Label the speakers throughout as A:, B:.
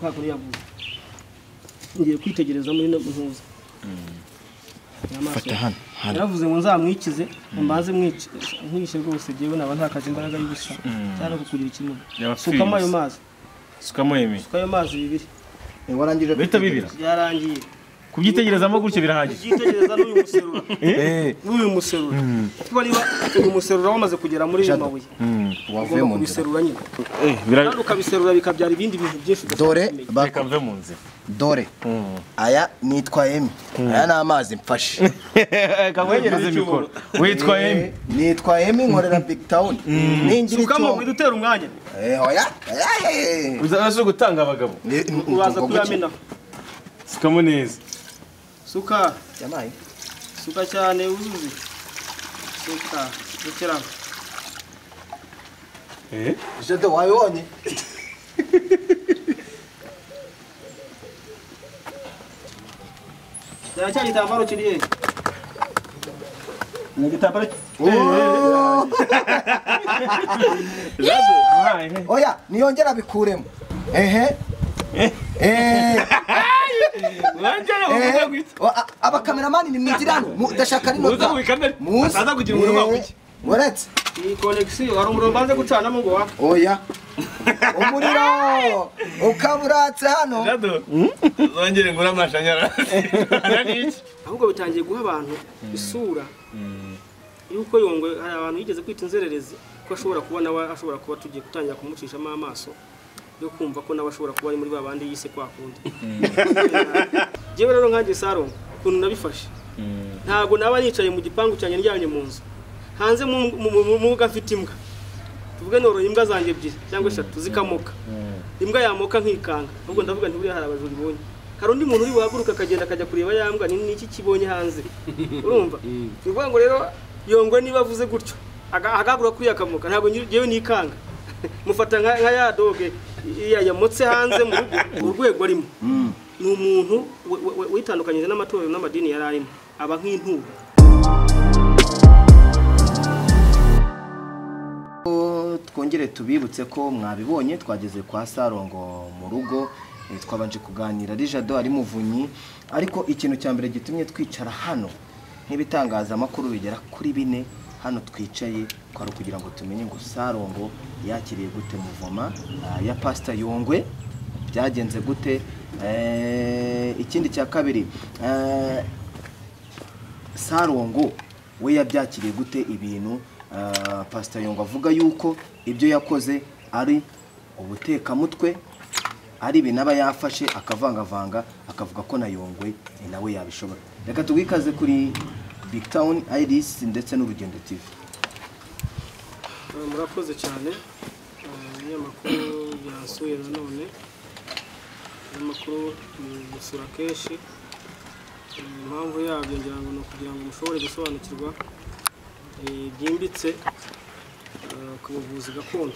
A: twakuri yavuze ngiye kwitegereza muri no guhuza
B: fata hano
A: yaravuze ngo nzamwikize mbaze mwishe rwose jewe naba ntakaje imbaraga y'ubusa cyane kukugira ikintu sukamo ayo mazi
C: sukamo yemi
A: sukayo mazi bibiri
B: warangije
C: bita bibira
A: yarangiye
C: kubyitegerezamo gutyo birahagije
A: byitegereza n'uyu muserura n'uyu muserura kuba niba uyu muserura wamaze kugera muri uyu mabuye
B: wavuye mu
A: biserura nyine ukabiserura bikabyara ibindi bintu byinshi
B: dore
C: bakave mu nzira
B: dore aya nitwa Emi aya ni amazi mfashe
C: kamwegereze mikoro witwa Emi
B: nitwa Emi nkorera Big Town ningira
A: ukamo widutera umwanya
B: oya
C: uzaje gutanga abagabo
A: uraza kuyamena
C: sukamo neza
A: suka
B: yamaye
A: suka cyane uzuzi suka rekera
B: jado wayonye
A: cyane igitambaro kiriye ni igitambaro
B: oya niyongera bikuremo abakameramani ni mwigirano ndashaka n'inota
C: muza kugira umuntu bakuki
B: muretse
A: iyi connection hari umuriro mbanze gucanamo ngo waka
B: oya umuriro ukaburatse hano
C: zongere ngura amashanyarazi
A: ahubwo bitangiye guha abantu isura yuko Yongwe hari abantu yigeze kwita inzererezi ko ashobora kuba nawe ashobora kuba tugiye gutangira kumucishamo amaso yo kumva ko nawe ashobora kuba ari muri babandi yise kwa kundi jewe rero nkanjye salongo kuntu nabifashe ntago naba nicaye mu gipangu cyanye njyanye mu nzu hanze mu gafite imbwa tuvuge noroye imbwa zanjye ebyiri cyangwa 3 zikamoka imbwa yamoka nkikanga ahubwo ndavuga nti buriya hari abajuri bonye hari undi muntu uri wahaguruka akagenda akajya kureba yambwa ni iki kibonye hanze urumva bivuga ngo rero Yongwe niba avuze gutyo agagura kuri akamoka ntabwo ngiye nikanga mufata nka ya doge yamotse hanze mu rugo urwego arimo ni umuntu witandukanyije n'amatorero n'amadini yari arimo aba nk'inturo
B: twongere tubibutse ko mwabibonye twageze kwa Salongo mu rugo twabanje kuganira ari Jado ari muvunyi ariko ikintu cya mbere gitumye twicara hano nk'ibitangaza makuru bigera kuri 4 hano twicaye kwaro kugira ngo tumenye ngo Salongo yakiriye gute muvoma ya Pst.Yongwe byagenze gute ikindi cya kabiri Salongo we yabyakiriye gute ibintu Pst.Yongwe avuga yuko ibyo yakoze ari ubutekamutwe ari ibinaba yafashe akavangavanga akavuga ko na Yongwe nawe yabishobora reka tugikaze kuri Big Town Iris ndetse n'Urugendo TV
A: murakoze cyane n'amakuru yasuye nanone n'amakuru gusura kenshi impamvu yabyo ngira ngo no kugira ngo mushobore gusobanukirwa byimbitse ku buvuzi gakondo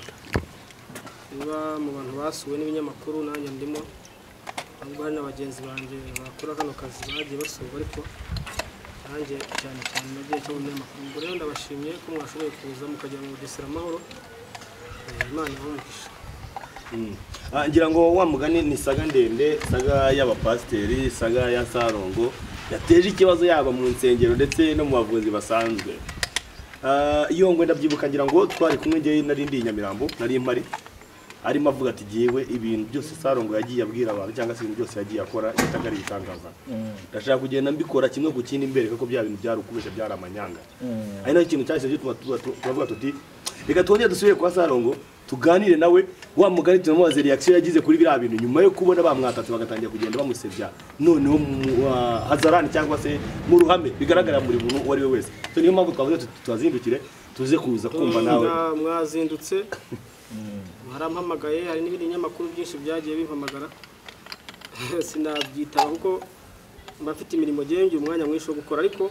A: niba mu bantu basuwe n'ibinyamakuru nanjye ndimo ahubwo hari n'abagenzi banjye bakora kano kazi bagiye basura ariko nanjye cyane nagiye cyo mu makuru ngo rero ndabashimiye ko mwashoboye kuza mukagira ngo desera amahoro Imana ihumugisha
D: ngira ngo wa mugani ni saga ndende saga y'abapasteri saga ya Salongo yateje ikibazo yaba mu nsengero ndetse no mu bavuzi basanzwe Yongwe ndabyibuka ngira ngo twari kumwe ngiye narindi Nyamirambo nari impari arimo avuga ati giyewe ibintu byose Salongo yagiye abwira abantu cyangwa se ibintu byose yagiye akora bitagari bitangaza ndashaka kugenda mbikora kimwe ku kindi imbere kuko bya bintu byari ukubesha byari amanyanga ari nayo ikintu cyase tuvuga tuti reka twongere dusubire kwa Salongo tuganire nawe wa mugani tunamubaze reaction yagize kuri biriya bintu nyuma yo kubona bamwatatse bagatangira kugenda bamusebya noneho hazarani cyangwa se mu ruhame bigaragara muri muntu wari we wese so niyo mpamvu twavuze tutazindukire tuze kuza kumva nawe
A: mwazindutse harampamagaye hari n'ibindi nyamakuru byinshi byagiye bimpamagara sinabyitaba kuko mbafite imirimo genge umwanya mwinshi wo gukora ariko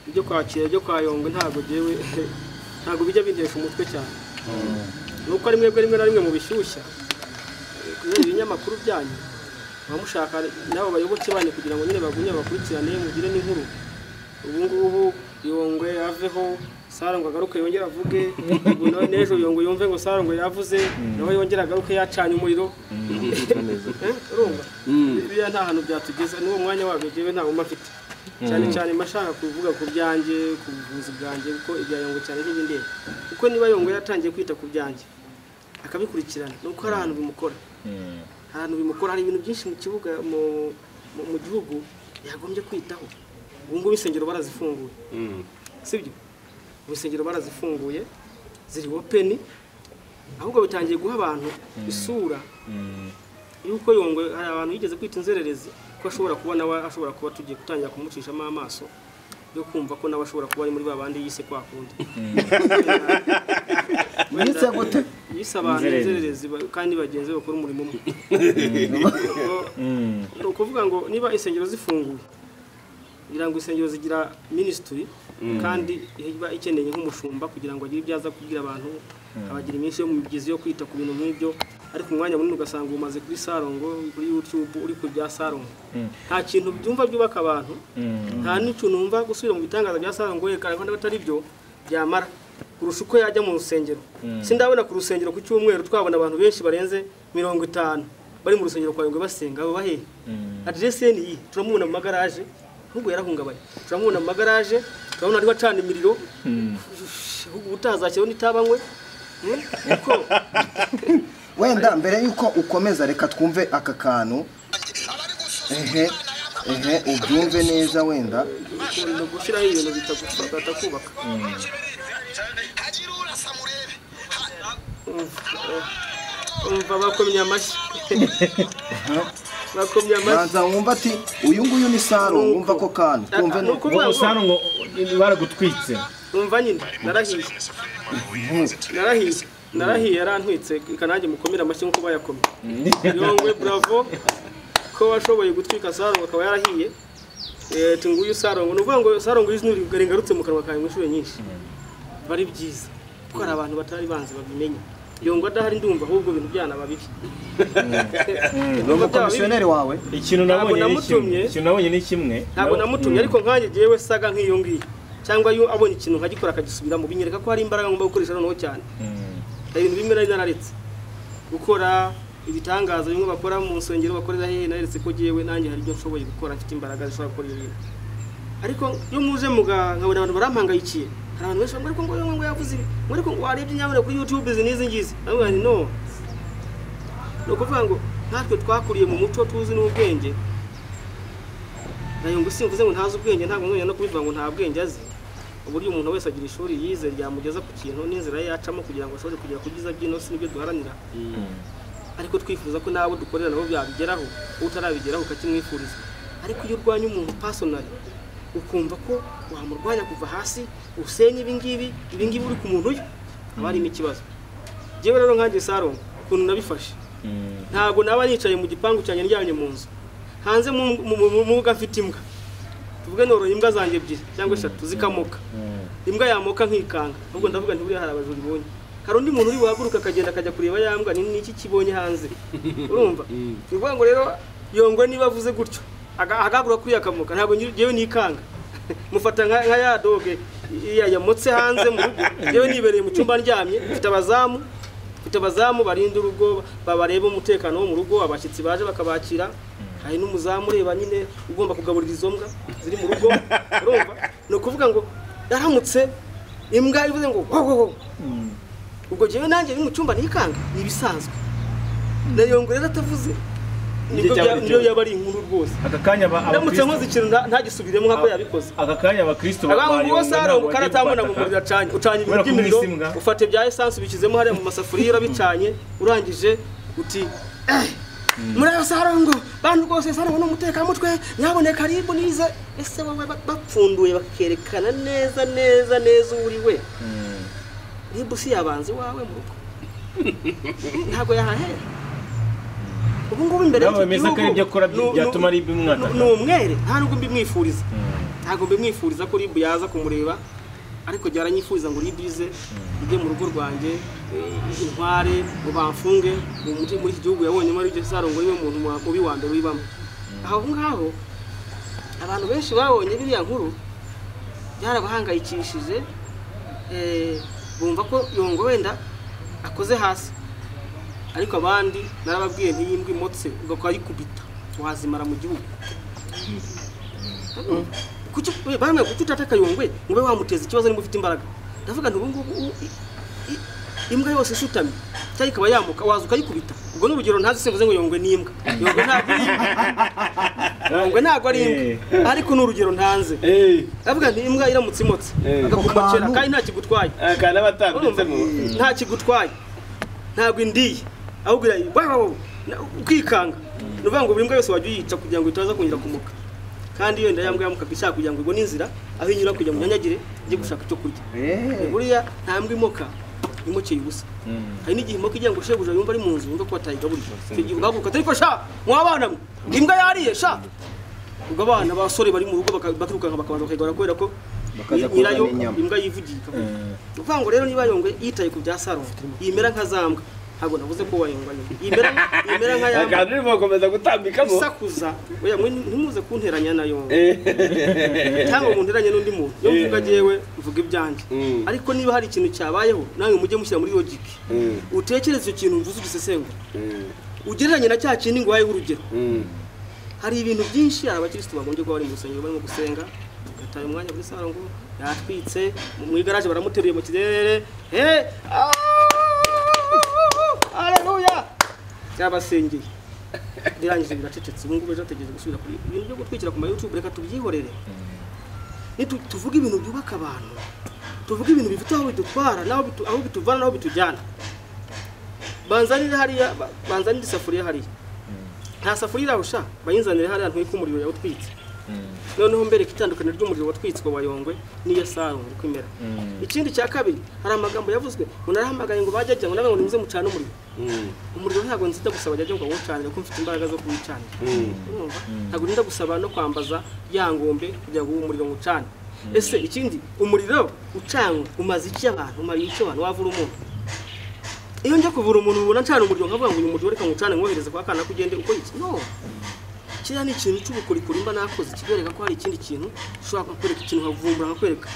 A: ibyo kwakira byo kwa Yongwe ntago bijya bintesha umutwe cyane nuko ari mwebwe rimwe na rimwe mu bishyushya kubera ibinyamakuru byanyu bamushaka nabo bayoboke bane kugira ngo nyine bagunye bakurikirane mugire n'inkuru ubu ngubu Yongwe aveho salongo agaruke yongera avuge n'ejo yongo yumve ngo salongo yavuze nawe yongera agaruke yacanye umuriro urumva biriya nta hantu byatugeza n'uwo mwanya wabegewe nta umwe afite cyane mashaka kuvuga ku byanjye ku buvuzi bwanjye kuko ibya yongo cyane n'ibindi kuko niba yongo yatangiye kwita ku byanjye akabikurikirana nuko hari ahantu bimukora hari ibintu byinshi mu kibuga mu gihugu yagombye kwitaho ubu ngubu insengero barazifunguye sibyo insengero barazifunguye ziri open ahubwo bitangiye guha abantu isura yuko yongo hari abantu yigeze kwita inzererezi ko ashobora kubona ashobora kuba tugiye gutangira kumucishamo amaso yo kumva ko nawe ashobora kuba ari muri babandi yise kwa kundi
B: yise gute
A: yise abantu inzererezi kandi bagenze bakora umurimo umwe no kuvuga ngo niba insengero zifunguye kugira ngo insengero zigira ministry kandi iba ikeneye nk'umushumba kugira ngo agire ibyaza kubwira abantu abagira iminsi yo mu migezi yo kwita ku bintu nk'ibyo ariko umwanya munini ugasanga umaze kuri salongo kuri YouTube uri ku bya salongo nta kintu byumva byubaka abantu nta n'ikintu numva gusubira mu bitangaza bya salongo yekana ko batari byo byamara kurusha uko yajya mu rusengero sindabona ku rusengero ku cyumweru twabona abantu benshi barenze 50 bari mu rusengero kwa Yongwe basenga abo bahe adresse ni turamubona mu magaraje ahubwo yarahungabaye turamubona mu magaraje turabona ari bacana imiriro utazakira nitabanywe uko
B: wenda mbere yuko ukomeza reka twumve aka kantu ubyumve neza wenda
A: no gushyiraho ibintu bitagufata kubaka umva bakomye amashyi
B: banza wumva ati uyu nguyu ni salongo wumva ko kandi twumve
C: ngo salongo baragutwitse
A: umva nyine narahiye yarantwitse kanange mukomera amashyi nkuko bayakomye Yongwe bravo ko washoboye gutwika salongo akaba yarahiye tunguyu salongo nuvuga ngo salongo izinuri garengarutse mu kanwa kawe mwishuro nyinshi bari byiza ko hari abantu batari banze babimenye Yongwe adahari ndumva ahubwo ibintu byana babibi
B: no komisioneri wawe
C: ikintu nabonye ni kimwe
A: ntabwo namutumye ariko nkanye jewe saga nk'iyo ngiyo cyangwa yo abonye ikintu nkagikora akagisubira mu binyereka ko hari imbaraga ngomba gukoresha noneho cyane ibintu bimwe nari nararetse gukora ibitangaza bimwe bakora mu nsengero bakorera hehe naretse ko jewe nanjye hari ibyo nshoboye gukora mfite imbaraga zishobora gukora ibintu ariko yo muje nkabona abantu barampangayikiye hari abantu benshi bamwe ngo yavuze ibi ariko ngo warebye nyamara kuri YouTube izi ngizi namwe no kuvuga ngo natwe twakuriye mu muco tuzi n'ubwenge nayo ngo simvuze ngo ntazi ubwenge ntabwo mwenya no kubivuga ngo nta bwenge azi uburyo umuntu wese agira ishuri yize ryamugeza ku kintu n'inzira yacamo kugira ngo ashobore kugera kugiza byino si nibyo duharanira ariko twifuza ko nabo dukorera nabo byabigeraho utarabigeraho ukakimwifuriza ariko iyo urwanya umuntu personally ukumva ko wamurwanya kuva hasi usenye ibingibi uri ku muntu uyu abari ikibazo jewe rero nkanje salongo ukuntu nabifashe ntabwo naba nicaye mu gipangu cyanye ndyamye mu nzu hanze mu gafite imbwa tuvuge noroye imbwa zanjye ebyiri cyangwa 3 zikamoka imbwa yamoka nkikanga ahubwo ndavuga nti buri hari abajuri bonye hari undi muntu uri buhaguruka akagenda akajya kureba yambwa ni iki kibonye hanze urumva bivuga ngo rero Yongwe niba avuze gutyo agagura kuri akamoka ntabwo nyewe nikanga mufata nka ya doge yamotse hanze mu rugo nyewe nibereye mu cyumba ndyamye mfite abazamu barinda urugo babareba umutekano wo mu rugo abashyitsi baje bakabakira hari n'umuzamu ureba nyine ugomba kugaburira izo mbwa ziri mu rugo urumva no kuvuga ngo yaramutse imbwa ivuze ngo ubwo jewe nanjye mu cyumba nikanga nibisanzwe na Yongwe rero atavuze niyo yaba ari inkuru rwose
C: akakanya
A: ndamutse nkoze ikintu ntagisubiremo nkako yabikoze
C: akakanya abakristo
A: babayo salongo karatambona mu muriro ucanye ibintu by'imiriro ufate bya essence ubikizemo hariya mu masafuriya urabicanye urangije uti muri salongo bantu rwose salongo n'umutekano mutwe nyabone karibu nize ese wowe bapfunduye bakerekana neza uri we niba si yabanze wawe mu rugo ntabwo yahahera ubu ngubu imbere
C: byatuma ari bimwata
A: n'umwere nta nubwo mbimwifuriza ntabwo mbimwifuriza ko ribu yaza kumureba ariko byaranyifuriza ngo ribize ijye mu rugo rwanjye intware ngo bamfunge muri iki gihugu yabonye muri iryo salongo ribe umuntu mubi wa mbere wibamo aho ngaho abantu benshi babonye biriya nkuru byarabahangayikishije bumva ko Yongwe wenda akoze hasi, ariko abandi narababwiye ntiyimbwa imotse ugakora yikubita wazimara mu gihugu. Bamwe kuki utataka Yongwe ngo be wamuteza ikibazo nimba ufite imbaraga. Ndavuga nti ubu ngubu imbwa yose ishutamye cyari ikaba yamuka waza ukayikubita. Ubwo n'urugero ntazi semvuze ngo Yongwe ni imbwa. Yongwe ntabwo ari imbwa. Yongwe ntabwo ari imbwa, ariko n'urugero ntanze. Ndavuga nti imbwa iramutse imotse agakumacera kandi nta kigutwaye.
D: Akana batambitsemo
A: Nta kigutwaye. Ntabwo indiye. Ahubwo ukikanga. Nuvuga ngo buri mbwa yose wajya uyica kugira ngo itaza kongera kumuka. Kandi iyo ndayambwa yamuka bishaka kugira ngo ibone inzira aho inyura kugira ngo nyanyagire ije gushaka icyo kurya. Buriya ntambwe imoka imokeye ubusa. Hari n'igihe imoka igira ngo shebuja yumva ari mu nzu yumva ko atayigaburira. Igihe ugabuka ariko sha mwabana imbwa yariye sha. Ubwo abana basore bari mu rugo bakirukanka bakabanza bakayigora kubera ko nyirayo imbwa yivugiye ikavuga. Uvuga ngo rero niba Yongwe yitaye ku bya salongo yimera nka zambwa. Ntabwo navuze ko wayongwa yimera nka yambwa.
D: kandi urimo gukomeza gutambikamo
A: Sakuza oya ntimuze kunteranya nayo cyangwa munteranye n'undi muntu yo mvuga jewe mvuga ibyanje. Ariko niba hari ikintu cyabayeho nawe mujye mushyira muri logic utekereze icyo kintu mvuze ugisesengura ugereranye na cya kintu ngo waye urugero. Hari ibintu byinshi abakristo bagombye kuba bari mu rusengero barimo gusenga gataye umwanya kuri salongo yatwitse mu igaraje baramuteruye mu kirere Haleluya cyabasengeye birangije biracecetse. Ubu ngubu ejo gusubira kuri ibintu byo gutwikira ku YouTube. Reka tubyihorere tuvuge ibintu byubaka abantu, tuvuge ibintu bifite aho bidutwara aho bituvana naho bitujyana. Banzanire hariya banzanire isafuriya hariya nta safuriya irahusha bayinzanire hariya ntwike umuriro yawutwitse. Noneho mbere kitandukanye ry'umuriro watwitswe wa Yongwe niyo salongo kwimera. Ikindi cya kabiri hari amagambo yavuzwe munarahamagaye ngo bajyaje ngo nawe ngo nimuze mucana umuriro. Umuriro ntabwo nzita gusaba jyaje ngo wucanire ko mfite imbaraga zo kuwucana. Ntabwo ninda gusaba no kwambaza yangombe kugira ngo umuriro ngucane. Ese ikindi umuriro ucanwe umaze iki abantu umari icyo abantu wavura umuntu. Iyo njya kuvura umuntu ubona ncana umuriro nkavuga ngo uyu muriro reka ngucane nkohereze kwa kana kugende uko iki. No. Kiriya ni ikintu cy'ubukorikori mba nakoze kibereka ko hari ikindi kintu ushobora kwereka ikintu havumbura nkakwereka.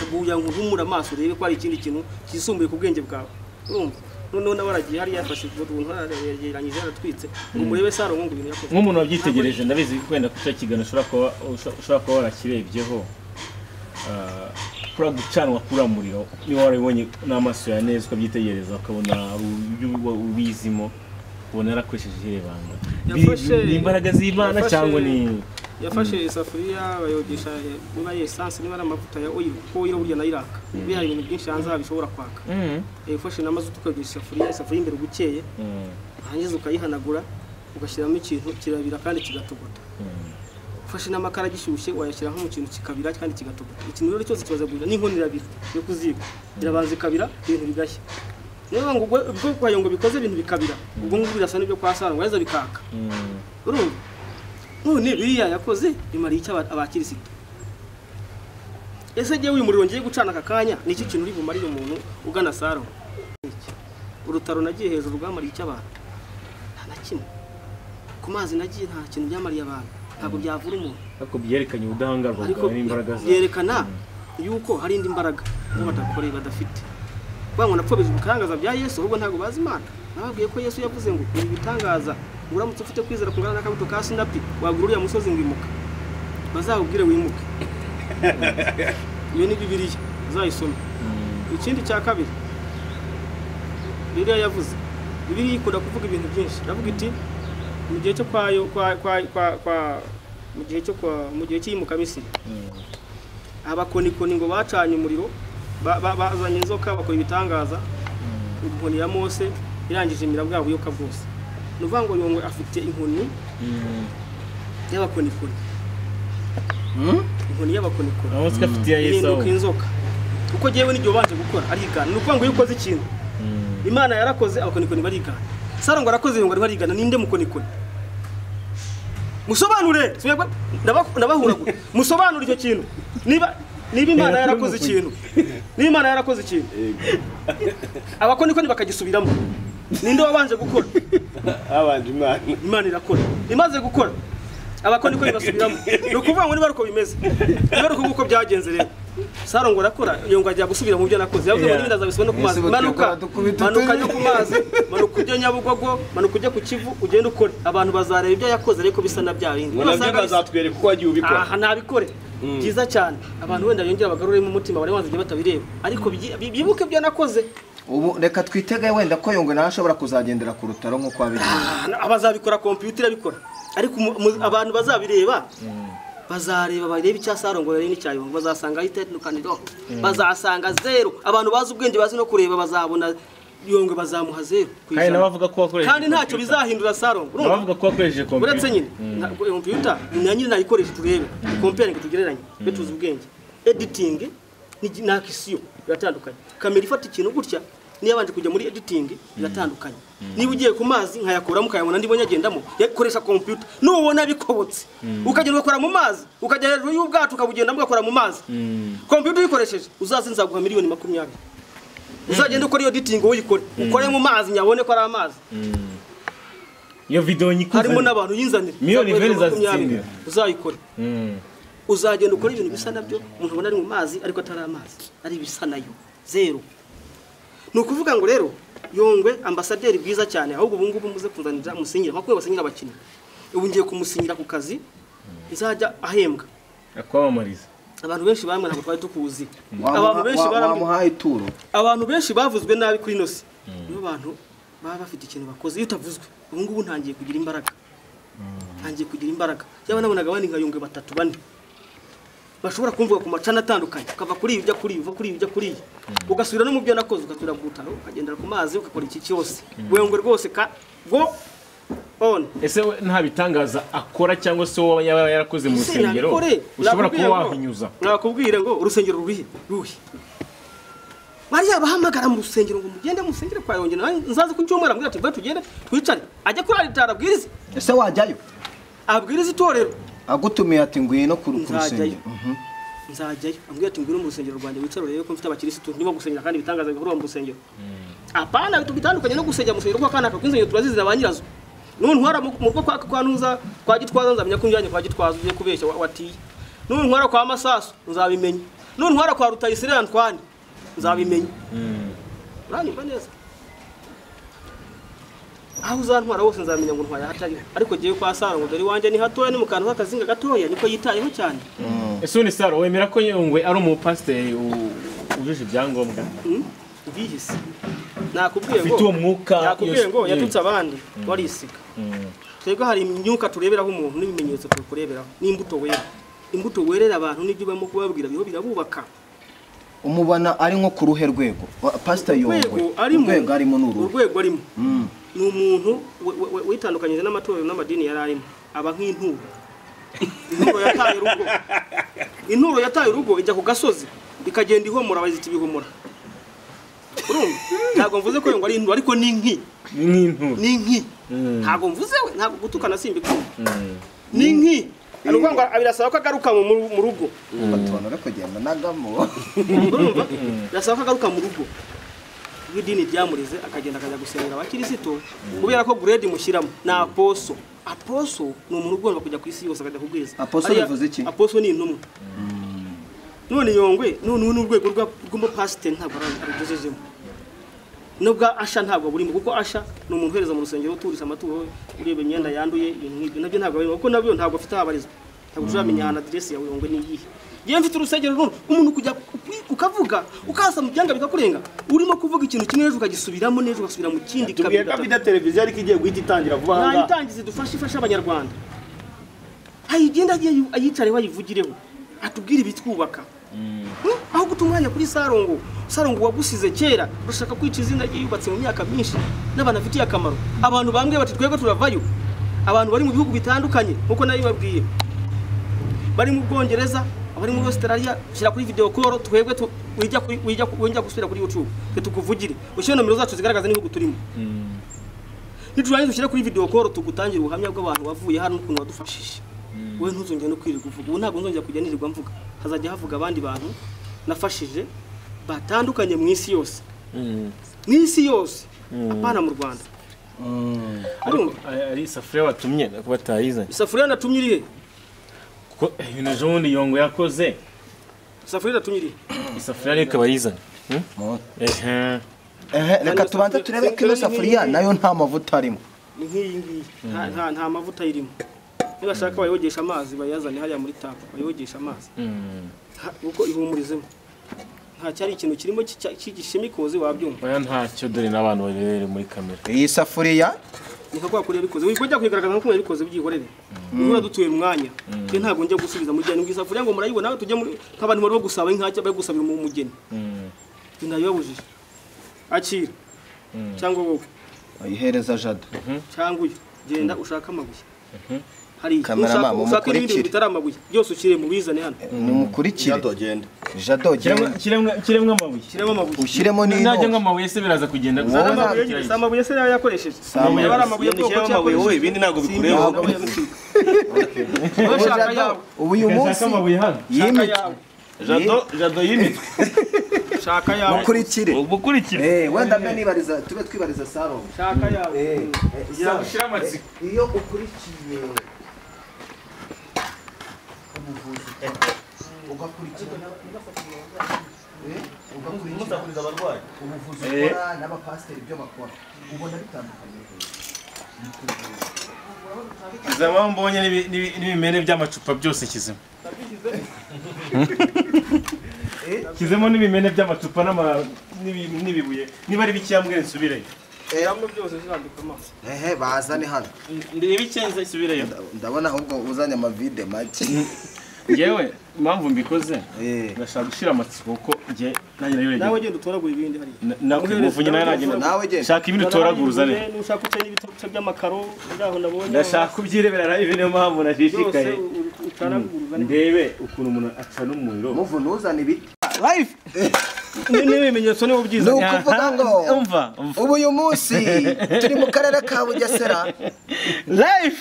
A: Ubuya nguhumura amaso urebe ko hari ikindi kintu kisumbuye ku bwenge bwawe. Urumva noneho nabaragiye hari yafashe ubuntu yegeranyije yaratwitse ngo murebe salongo ngo ibintu yakoze.
C: Nk'umuntu wabyitegereje ndabizi kwenda kuca kigano ushobora kuba warakirebyeho kura gucanwa kura muriro ni warabonye n'amaso ya neza ukabyitegereza ukabona ubizimo ubona yarakoresheje ibanga. Imbaraga z'Imana cyangwa ni
A: yafashe isafuriya bayogesha niba essence niba amavuta ya oil ko oil burya nayiraka. Bihari ibintu byinshi hanze bishobora kwaka. Yafashe n'amazuta ukayogesha isafuriya imbere gukeye. Hangize ukayihanagura ugashyiramo ikintu kirabira kandi kigatogota. Ufashe n'amakara gishyushye wayashyira nko mu kintu kikabira kandi kigatogota. Ikintu rero cyose kibaza guhira n'inkono irabira yo kuziga. Irabanza ikabira ibintu bigashya. Niba ngo ubwo kwa Yongwe bikoze ibintu bikabira ubwo ngo birasa n'ibyo kwa salongo weza bikaka. Urumva none biriya yakoze bimari icyo abakirisitu. Ese giye uyu muriro ngiye gucana akakanya niki kintu uri bumarire umuntu ugana salongo. Urutaro nagiye hejuru rwamari icyo abantu nta kimwe ku mazi nagiye nta kintu byamariye abantu ntabwo byavura umuntu.
C: Ariko byerekanye ubudahangarwa bwawe n'imbaraga zawe.
A: Byerekana yuko hari indi mbaraga bo badakoreye badafite. Bango napfobeje ibitangaza bya Yesu ahubwo ntago bazi Imana. Nababwiye ko Yesu yavuze ngo ibitangaza uramutse ufite kwizera kungana n'akabuto ka sinapi wagura uriya musozi ngimuka bazawubwire wimuke. Iyo ni Bibiliya uzayisoma. Ikindi cya kabiri Bibiliya yavuze Bibiliya ikunda kuvuga ibintu byinshi. Yavuga iti mu gihe cyo kwayo mu gihe cy'imuka Misiri abakonikoni ngo bacanye umuriro bazanye inzoka bakora ibitangaza. Inkoni ya Mose irangije imira bwabo yoka bwose. Nuvuga ngo Yongwe afite inkoni y'abakonikoni. Inkoni y'abakonikoni.
C: Aho afite ya Yesu
A: inzoka. Uko jewe n'ibyo banje gukora arigana. Nuvuga ngo yukoze ikintu Imana yarakoze abakonikoni barigana. Salongo arakoze Yongwe barigana ninde mukonikoni. Musobanure ndabahuragura. Musobanure icyo kintu. Niba Imana yarakoze ikintu. Niba Imana yarakoze ikintu. Abakonikoni bakagisubiramo. Ninde wabanje gukora?
D: Abanje
A: Imana irakora. Imaze gukora. Abakonikoni basubiramo. Nukuvuga ngo niba ruko bimeze. Niba ruko uko byagenze rero. salongo rakora Yongwe ajya gusubira mu byo nakoze yavuze ngo n'ibindi azabisubira no ku mazi manuka yo ku mazi manuka ujye Nyabugogo manuka ujye ku Kivu ugende ukore abantu bazareba ibyo yakoze ariko bisa na bya bindi
D: bazatwereka uko wagiye ubikora
A: aha ntabikore byiza cyane abantu wenda yongera bagarure mu mutima bari wanze batabireba ariko bibuke ibyo nakoze
B: ubu reka twitege wenda ko Yongwe nawe ashobora kuzagendera ku rutaro nk'uko wabigiye
A: abazabikora computer irabikora ariko abantu bazabireba bazareba bareba icya salongo rero n'icya Yongwe bazasanga itenukaniro bazasanga zero abantu bazi ubwenge bazi no kureba bazabona Yongwe bazamuha zero
C: kandi nabavuga ko wakoresheje
A: kandi ntacyo bizahindura salongo
C: nabavuga ko wakoresheje computer
A: uretse nyine computer nyine nayikoresha turebe comparing tugereranye betuze ubwenge editing ni akisiyo biratandukanye kamera ifata ikintu gutya niyo abanje kujya muri editing biratandukanye niba ugiye ku mazi nkayakuramo ukayabona ndibonye agendamo yakoresha computer nubona bikobotse ukagenda ukora mu mazi ukajya hejuru y'ubwato ukabugenda mugakora mu mazi computer uyikoresheje uzazinza guha miliyoni 20 uzagenda ukora iyo editing uyikore ukore mu mazi nyabone ko ari amazi
C: iyo video nyikuze
A: harimo n'abantu yinzanira
C: miliyoni 20 zazitsindira
A: uzayikore uzagenda ukora ibintu bisa nabyo umuntu ubona ari mu mazi ariko atari amazi ari bisa nayo zero nukuvuga ngo rero Yongwe ambasaderi bwiza cyane ahubwo ubu ngubu muze kuzanira musinyira makuru basinyira abakinnyi ubu ngiye kumusinyira ku kazi izajya ahembwa
C: akwamamariza
A: abantu benshi bamwe ntabwo twari tukuzi
B: bamuhaye ituro
A: abantu benshi bavuzwe nabi kuri nosi nibo bantu baba bafite ikintu bakoze iyo utavuzwe ubu ngubu ntangiye kugira imbaraga yaba nabonaga abandi nka Yongwe 3-4 bashobora kumvuga ku macana atandukanye ukava kuri ibyo kuri uva kuri ibyo kuri ugasubira no mu byo nakoze ugasubira gutaro ukagendera ku mazi ukakora iki cyose Yongwe rwose go on
C: ese nta bitangaza akora cyangwa se wowe yarakoze mu rusengero ushobora kuba wahinyuza
A: nakubwire ngo urusengero ruhi Mariya bahamagara mu rusengero ngo mugende musengere kwa Yongwe nzaze ku cyumweru ambwira ati bwa tugende twicare ajya kuri alitara abwiriza
B: ese wajyayo
A: abwiriza itorero
B: agutumiye ati ngwino ku rusengero
A: nzajyayo ambwira ati ngwino mu rusengero rwanjye wicare rero ko mfite abakirisitu ndimo gusengera kandi bitangaza bikorwa mu rusengero apana bitandukanye no gusengera mu rusengero kwa kana kakwinzanye turazizira abanyirazo none ntwara mu rugo kwa ntuza kwa Gitwaza nzamenya ko njyanye kwa Gitwaza ugiye kubeshya watiye none ntwara kwa Masasu nzabimenya none ntwara kwa Rutayisire Antoine nzabimenya uranyumva neza aho uzantwara wose nzamenya ngo ntwaya hatari ariko giye kwa salongo dore wanje ni hatoya ni mukantu k'akazinga gatoya niko yitayeho cyane
C: ese ni saro wemera ko Yongwe ari umupasiteri ujuje ibyangombwa
A: ubihise nakubwiye ngo yatutse abandi warisiga twebwe hari imyuka tureberaho umuntu n'ibimenyetso tukureberaho n'imbuto werera abantu n'ibyo bamo kubabwira biho birabubaka
B: umubana ari nko ku ruhe rwego pastor Yongwe urwego arimo
A: urwego arimo ni umuntu witandukanyije n'amatorero n'amadini yari arimo aba nk'inturo inturo yataye urugo ijya ku gasozi ikagenda ihomora abaziti bihomora urumva ntabwo mvuze ko Yongwe ari inturo ariko ni inki ntabwo mvuze we ntabwo gutukana simbikunda ni inki ariko ngo abirasaba ko agaruka mu rugo
B: batubona kugenda nagamo
A: urumva birasaba ko agaruka mu rugo idini ryamurize akagenda akajya gusengera abakirisitu kubera ko grade mushyiramo na aposo ni umuntu ugomba kujya ku isi yose akajya kubwiriza
B: aposo bivuze iki
A: aposo ni intumwa none Yongwe none n'urwego rw'umupasiteri ntabwo arugezejemo nubwo asha ntabwo burimo kuko asha ni umuntu uhereza mu rusengero uturisa amaturo ureba imyenda yanduye ibintu nabyo ntabwo barimo kuko nabyo ntabwo afite abarizwa ntabwo uramenya ahantu address yawe Yongwe ni iyihe Giye mfite urusengero runo umuntu kujya ukavuga ukasa mu byanga bikakurenga urimo kuvuga ikintu kimwe ejo ukagisubiramo nejo ugasubira mu kindi
D: kabida televiziyo ariko igiye guhita itangira vuba hanga
A: nayitangize dufasha abanyarwanda ayigenda ayicare wayivugireho atubwira ibitwubaka aho gutumwanya kuri salongo wagusize kera urashaka kwica izina ryubatse mu myaka myinshi n'abana afitiye akamaro abantu bambwe bati twebwe turavayo abantu bari mu bihugu bitandukanye nkuko nari babwiye bari mu Bwongereza abari muri Australia shira kuri video call twebwe wijya gusubira kuri YouTube tukuvugire ushyira nomero zacu zigaragaza n'ibihugu turimo niturangiza ushyira kuri video call tugutangira ubuhamya bw'abantu bavuye hano n'ukuntu wadufashije wowe ntuzongera no kwirirwa uvuga ubu ntabwo nzongera kujya nirirwa mvuga hazajya havuga abandi bantu nafashije batandukanye mu isi yose apana mu Rwanda
C: ari isafuriya watumye batayizanye
A: isafuriya natumye irihe
C: ko ibintu Yongwe yakoze
A: Isafuriya tunyiri.
C: Isafuriya reka bayizane.
B: Reka tubanze turebe ko ino safuriya nayo nta mavuta arimo.
A: Ni nk'iyi ngiyi. Nta mavuta irimo. Niba shaka bayogesha amazi bayazane hariya muri tap bayogesha amazi. Uko ihumurizemo. Nta cyari ikintu kirimo cy'igishimikozi wabyumva.
C: Oya ntacyo dore n'abantu barere muri kamera.
B: Iyi safuriya
A: niko kwakuriye bikoze wikojya kwigaragaza nko yabikoze byihorere niba dutuye umwanya twe ntago njya gusubiza muri cyane ngisafuriya ngo murayibona nawe tujye muri nk'abantu bari gusaba inkacya bari gusabira mu mugeni ndayobujije akira cyangwa wowe
B: ayihereza Jado
A: cyangwa uyu genda ushaka amabuye hari
B: ushaka
A: ibindi bitari amabuye byose ukire mu bizane hano
B: numukurikire Jado
C: kiremwa amabuye
B: ushyiremo n'ino
C: najya nk'amabuye se biraza kugenda
A: amabuye se yakoresheje amabuye
D: amabuye wowe ibindi ntago bikureba
B: ubu uyu munsi
D: Jado yimitwe
A: shaka yawe
B: mukurikire wenda mbe nibariza tube twibariza salongo
A: shaka yawe
C: yagushira amatsiko
B: iyo ukurikiye ugakurikira
D: abarwayi
B: ubuvuzi ukora n'abapasiteri ibyo bakora ubona bitandukanye
C: zaba mbonye n'ibimene by'amacupa byose kizemo kizemo n'ibimene by'amacupa n'ibibuye niba ari bikiyambwe nsubireyo
A: yamwe byose zirambika amaso
B: bazane hano
C: ibikenze isubireyo
B: ndabona ahubwo uzanye amavide make
C: yewe impamvu mbikoze ndashaka gushira amatsiko kuko nge
A: nawe genda utoragura ibindi hari
C: muvunyi nawe genda shaka ibindi utoragura uzane
A: nushaka ucanye ibitotsi by'amakaro ndaho nabonye
C: ndashaka kubyirebera live niyo mpamvu nashishikaye ndebe ukuntu umuntu acana umuriro
B: muvunyi uzana ibiti
C: live
A: n'ibimenyetso nibo byiza
B: ni ukuvuga ngo ubu uyu munsi turi mu karere ka Bugesera live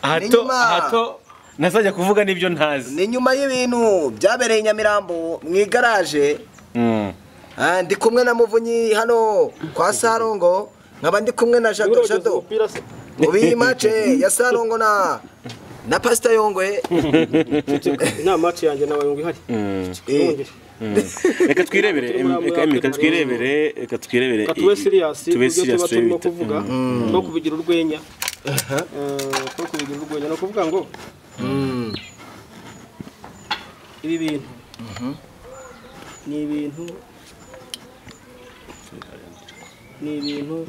C: hato nasajya kuvuga n'ibyo ntazi
B: ni nyuma y'ibintu byabereye Nyamirambo mu igaraje ndi kumwe na muvunyi hano kwa Salongo nkaba ndi kumwe na Jado ubi mace ya Salongo na Pst.Yongwe
A: nta match yanjye nawe ngo ihari
C: reka twirebere
A: tube serious tuba turimo kuvuga no kubigira urwenya no kuvuga ngo ibi bintu ni ibintu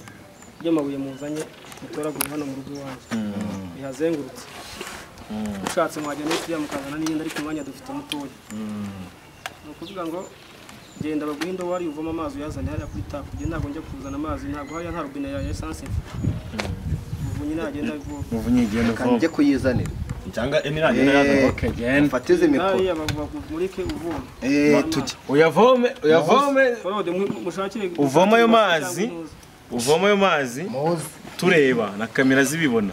A: by'amabuye muzanye mutoragura hano mu rugo iwanjye bihazengurutse ushatse mwajya n'ikiriya mukazana n'iyindi ariko umwanya dufite mutoya ni ukuvuga ngo genda baguhe indobo wari uvoma amazi uyazane hariya kuri tapu ugenda ntabwo njya kuzana amazi ntabwo hariya nta robine ya esanse muvunyi nagenda ivoma
C: muvunyi igenda uvoma
B: njye kuyizanira
D: cyangwa emiragenda yazana
C: okay
B: fatize mikoro
A: hariya mureke uvoma
B: tujye
C: uyavome
A: mushakire
C: uvoma ayo mazi tureba na kamera zibibona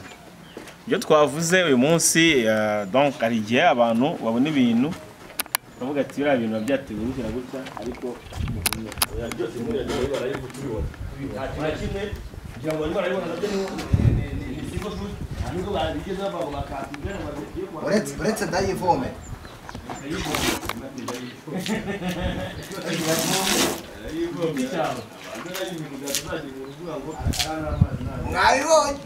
C: ibyo twavuze uyu munsi donc ari igihe abantu babona ibintu bavuga ati biriya bintu byatewe gutya gutya ariko
D: byose muri yagiye barayibutse ubibona nta kimwe kugira ngo barayibona nabyo ni siko shu nubwo barigeze bava bakatubwira ngo bagiye kwa
B: uretse ndayivome mwabibonye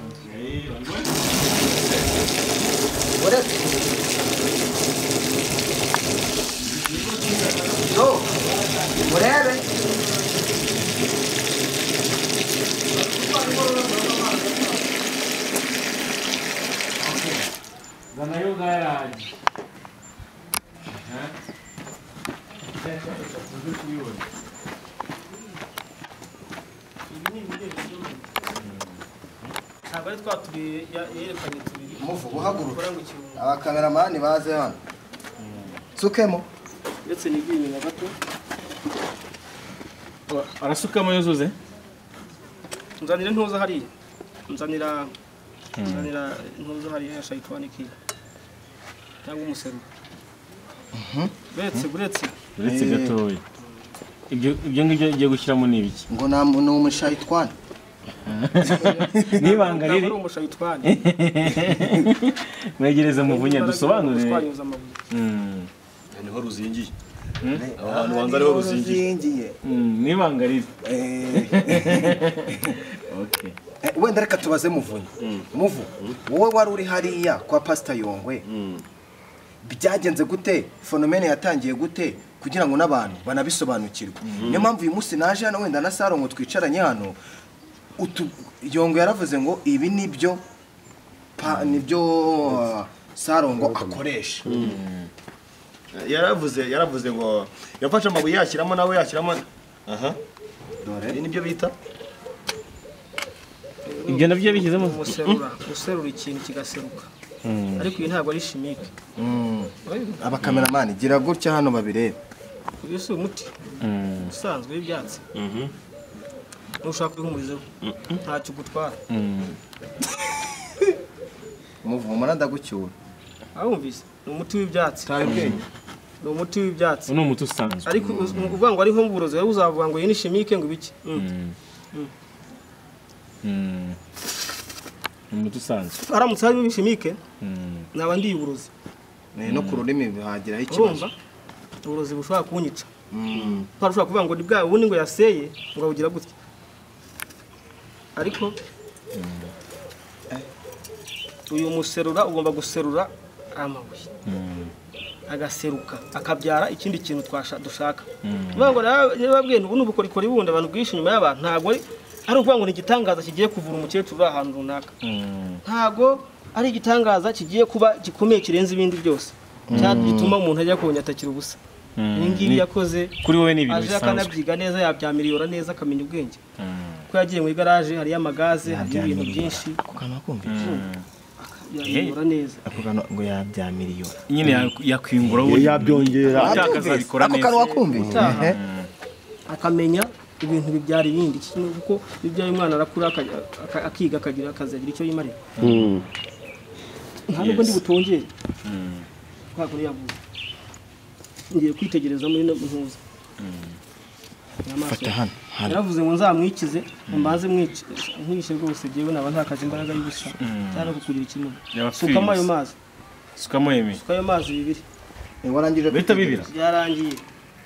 B: murebe
C: nayo garaje
A: ntabwo ari twaturiye yerekanye tubiri
B: muvu uhaguruka abakameramani baze hano sukemo
A: ndetse n'iby'inyuma gato
C: arasukamo yuzuze
A: nzanira ntuza hariya nzanira ntuza hariya ya shayitani kiya cyangwa umuseru
C: uretse gatoya ibyo ngibyo ugiye gushyiramo ni ibiki
B: ngo ni umushayitani
C: n'ibanga riri
A: umushayitani
C: mwegereze muvunyi dusobanurire
D: niho ruzingiye abantu banza ariho ruzingiye
C: Niba ngari okay
B: wenda reka tubaze muvunyi muvu wowe wari uri hariya kwa Pst.Yongwe byagenze gute phenomene yatangiye gute kugira ngo n'abantu banabisobanukirwe niyo mpamvu uyu munsi naje hano wenda na salongo twicaranye hano Yongwe yaravuze ngo ibi nibyo salongo akoresha
D: yaravuze ngo yafashe amabuye yashyiramo nawe yashyiramo
B: dore
D: nibyo bita
C: ibyo nabyo bigezemo
A: guserura ikintu kigaseruka ariko iyi ntabwo ari chimique
B: abakameramani gira gutya hano babirebe
A: uyu si umuti usanzwe w'ibyatsi nushaka kwihumurizaho ntacyo gutwara
B: muvuma ndagucyura
A: awumvise ni umuti w'ibyatsi ni umuti w'ibyatsi
C: ni umuti usanzwe
A: ariko uvuga ngo ariho mburozi rero uzavuga ngo iyi ni chimique ngo ibiki
C: umuti usanzwe
A: haramutse harimo chimique naba ndi uburozi
B: no ku rurimi bihagiraho ikibazo
A: uburozi bushobora kunyica ushobora kuvuga ngo ni bwa ubundi ngo yaseye ngo abugira gutya ariko uyu muserura ugomba guserura amabuye agaseruka akabyara ikindi kintu dushaka uvuga ngo babwiye ubu n'ubukorikori bundi abantu bwishe inyuma y'abantu ntabwo ari ukuvuga ngo ni igitangaza kigiye kuvura umukecuru uri ahantu runaka ntabwo ari igitangaza kigiye kuba gikomeye kirenze ibindi byose gituma umuntu ajya kubonye atakira ubusa ibi ngibi yakoze
C: kuri wowe ni ibintu
A: aje
C: bisanzwe
A: akanabyiga neza yabyamiliyora neza akamenya ubwenge ko yagiye muri garaje hariyo amagaze hariyo ibintu byinshi yabyamiliyora neza
B: ngo yabyamiliyora
C: nyine yakwingura we
D: yabyongera
C: atakaza bikora
B: ako kanwa kumvise
A: akamenya ibintu bibyara ibindi kuko bibyaye umwana arakura akiga akagira akazagira icyo yimarira ntabwo ndi butongere kwako yavuze ngiye kwitegereza muri no ntuza
B: fata hano
A: yaravuze ngo nzamwikize mbaze nkwishe rwose jewe naba ntakaje imbaraga y'ubusa cyane kukurira ikintu sukamo ayo mazi sukayo mazi bibiri
B: warangije
C: bita bibira
A: yarangiye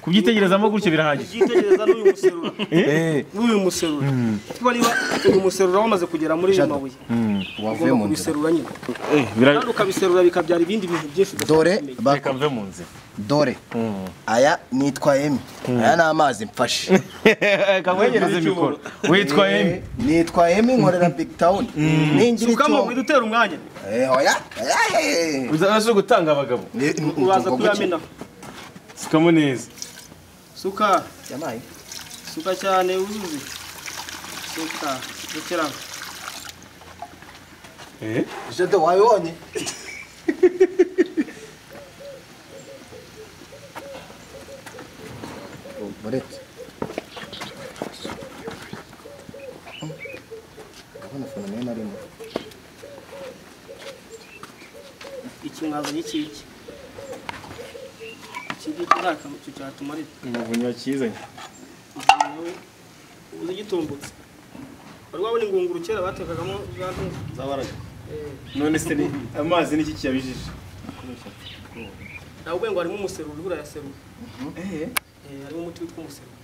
C: kubyitegerezamo gutyo birahagije
A: byitegereza n'uyu muserura kuko niba uyu muserura wamaze kugera muri uyu mabuye
B: wavuye mu
A: biserura nyine kandi ukabiserura bikabyara ibindi bintu byinshi
B: dore
C: bakave mu nzira
B: dore aya nitwa Emi aya ni amazi mfashe
C: kamwegereze mikoro witwa Emi
B: nitwa Emi nkorera Big Town ningira
A: sukamo widutera umwanya
B: oya
C: uzaje gutanga abagabo
A: uraza kuyamena
C: sukamo neza
A: suka
B: yamaye
A: suka cyane uzuze suka rekera
B: jado wayonye borete ndabona phone nari mo
A: ikimwazo n'iki ntaka cyatumarira
C: umuvunyi wakizanye
A: uzi gitumbutse bari wabona ingunguru kera batekagamo
D: zabaraga
C: none se ni amazi n'iki kiyabijije
A: nawe ngo harimo umuseruru uri yaserura harimo umuti witwa umuseruru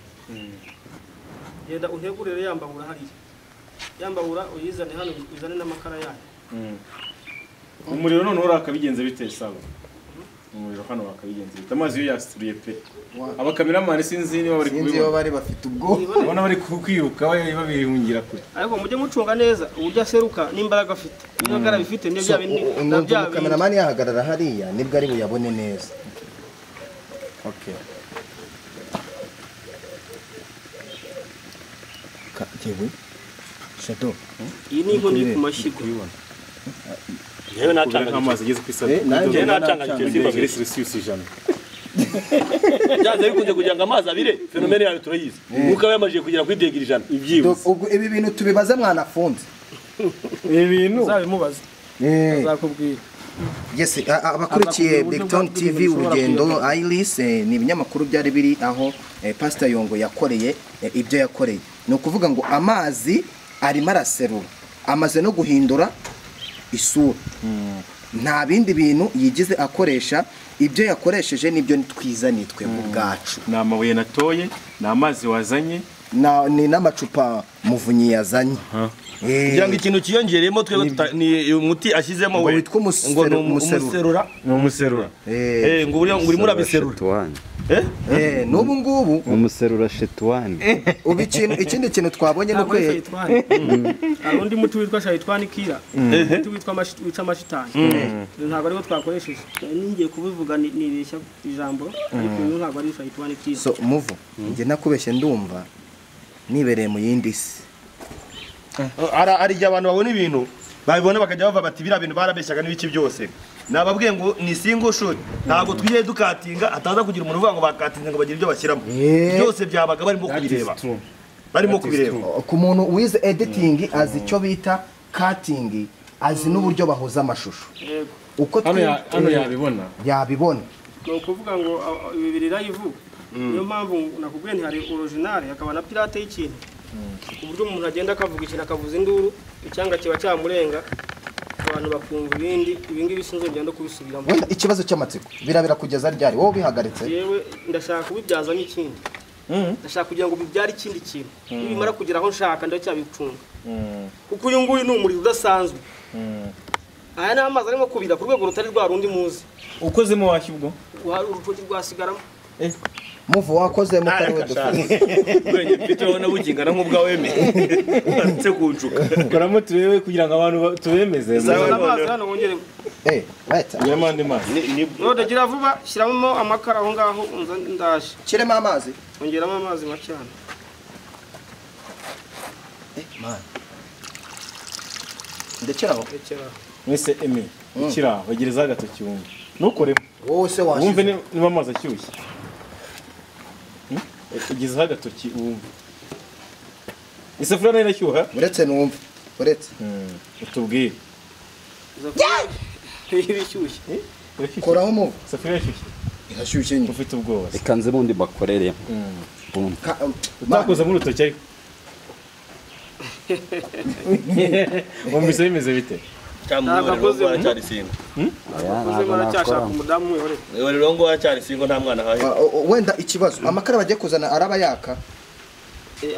A: genda untegurire yambabura hariya yambabura uyizane hano uzane n'amakara yayo
C: umuriro none urakabigenze bite sawa umuriro hano wakabigenze bite amazi yo yasuriye pe abakameramani sinzi niba bari
B: kubibona bari bafite ubwo
C: ubona bari kwiruka babihungira kure
A: ariko mujye mucunga neza uburyo aseruka n'imbaraga afite niba garabifite niyo bya bindi
B: nabya kameramani yahagarara hariya nibwo ari buyabone neza okay jewe shato
A: iyi ni inkoni iri ku mashyigo
D: yewe natanga
C: amazi ageze ku isabune
D: yewe natanga
C: Celsius ijana
D: byanze bikunze kugira ngo amazi abire fenomene yawe turayizi ukaba yamajije kugera kuri degiri ijana
B: ibi bintu tubibaze mwanafunze
C: ibi bintu
A: uzabimubaza azakubwira
B: yes abakurikiye Big Town TV urugendo Iris ni ibinyamakuru byari biri aho Pst.Yongwe yakoreye ibyo yakoreye no kuvuga ngo amazi arimo araserura amaze no guhindura isura nta bindi bintu yigize akoresha, ibyo yakoresheje nibyo twizaniye twe mu bwacu.
C: ni amabuye natoye, ni amazi wazanye,
B: Ni n'amacupa muvunyi yazanye.
D: kugira ngo ikintu kiyongeremo twebwe ni umuti ashyizemo we
B: witwa umuserura.
C: ni umuserura.
D: ngo urimo urabiserura.
B: N'ubu ngubu
E: umuserura shetwani.
B: ubu ikindi kintu twabonye nuko
A: hari undi muti witwa shayitwani kira, umuti wica amashitani, ntabwo ariwo twakoresheje. Ningiye kubivuga nibeshya ijambo, ariko uyu ntabwo ari shayitwani kira.
B: so muvu njye nakubeshye ndumva nibereye mu yindi si.
D: Ari igihe abantu babona ibintu babibona bakajya bava bati biriya bintu barabeshyaga n'ibiki byose. Nababwiye ngo ni single shot, ntabwo twiye dukatinga ataza kugira umuntu uvuga ngo bakatinze ngo bagire ibyo bashyiramo. Byose byabaga barimo kubireba.
B: Ku muntu wize editing azi icyo bita cutting, azi n'uburyo bahuza amashusho. Uko
C: hano
B: yabibona
A: ni ukuvuga ngo bibiri live, niyo mpamvu nakubwiye nti hari original hakaba na pirate y'ikintu, ku buryo umuntu agenda akavuga ikintu akavuza induru, icyanga kiba cyamurenga, abantu bakumva ibingibi sinzongera no kubisubiramo.
B: wenda ikibazo cy'amatsiko birabira kugeza ryari wowe bihagaritse?
A: yewe ndashaka kubibyaza n'ikindi, ndashaka kugira ngo bibyare ikindi kintu, nibimara kugera aho nshaka ndacyabicunga, kuko uyu nguyu ni umuriro udasanzwe. Aya ni amazi arimo kubira ku rwego rutari rwa rundi muzi.
C: ukozemo washya ubwo
A: urutoki rwasigaramo.
B: Muvu wakozemo kariwe
D: Gwenye mfite wona bugingana nk'ubwawe nse kuncuka.
C: koramo turebe kugira ngo abantu tubemeze.
A: Amazi hano wongere.
B: Wait.
C: Yamande mazi.
A: Node gira vuba, shyiramo amakara aho ngaho ndaje.
B: Kiremo amazi.
A: Ongeramo amazi make hano.
B: Man. Ndekeraho.
C: Mwese emi ikira bagereza agatoki wumve. Nukoremo.
B: Wowe se washize.
C: Wumve niba amazi ashyushye. Ugizeho agatoki wumve. Isafuriya nayo irashyuha?
B: Uretse numve. Uretse.
C: Utubwire.
A: Ibishyushye.
B: Koraho mu.
C: Isafuriya irashyushye.
B: Irashyushye nyine.
C: Ufite ubwoba.
E: Ikanze bundi bakorere.
C: Utakoza muri urutoki ariko. Wumvise bimeze bite?
D: Ntabwo aracyari singo.
A: Aracyashaka umudamu we
D: rero ngo aracyari singo nta mwana haye.
B: Wenda ikibazo amakara bagiye kuzana araba yaka.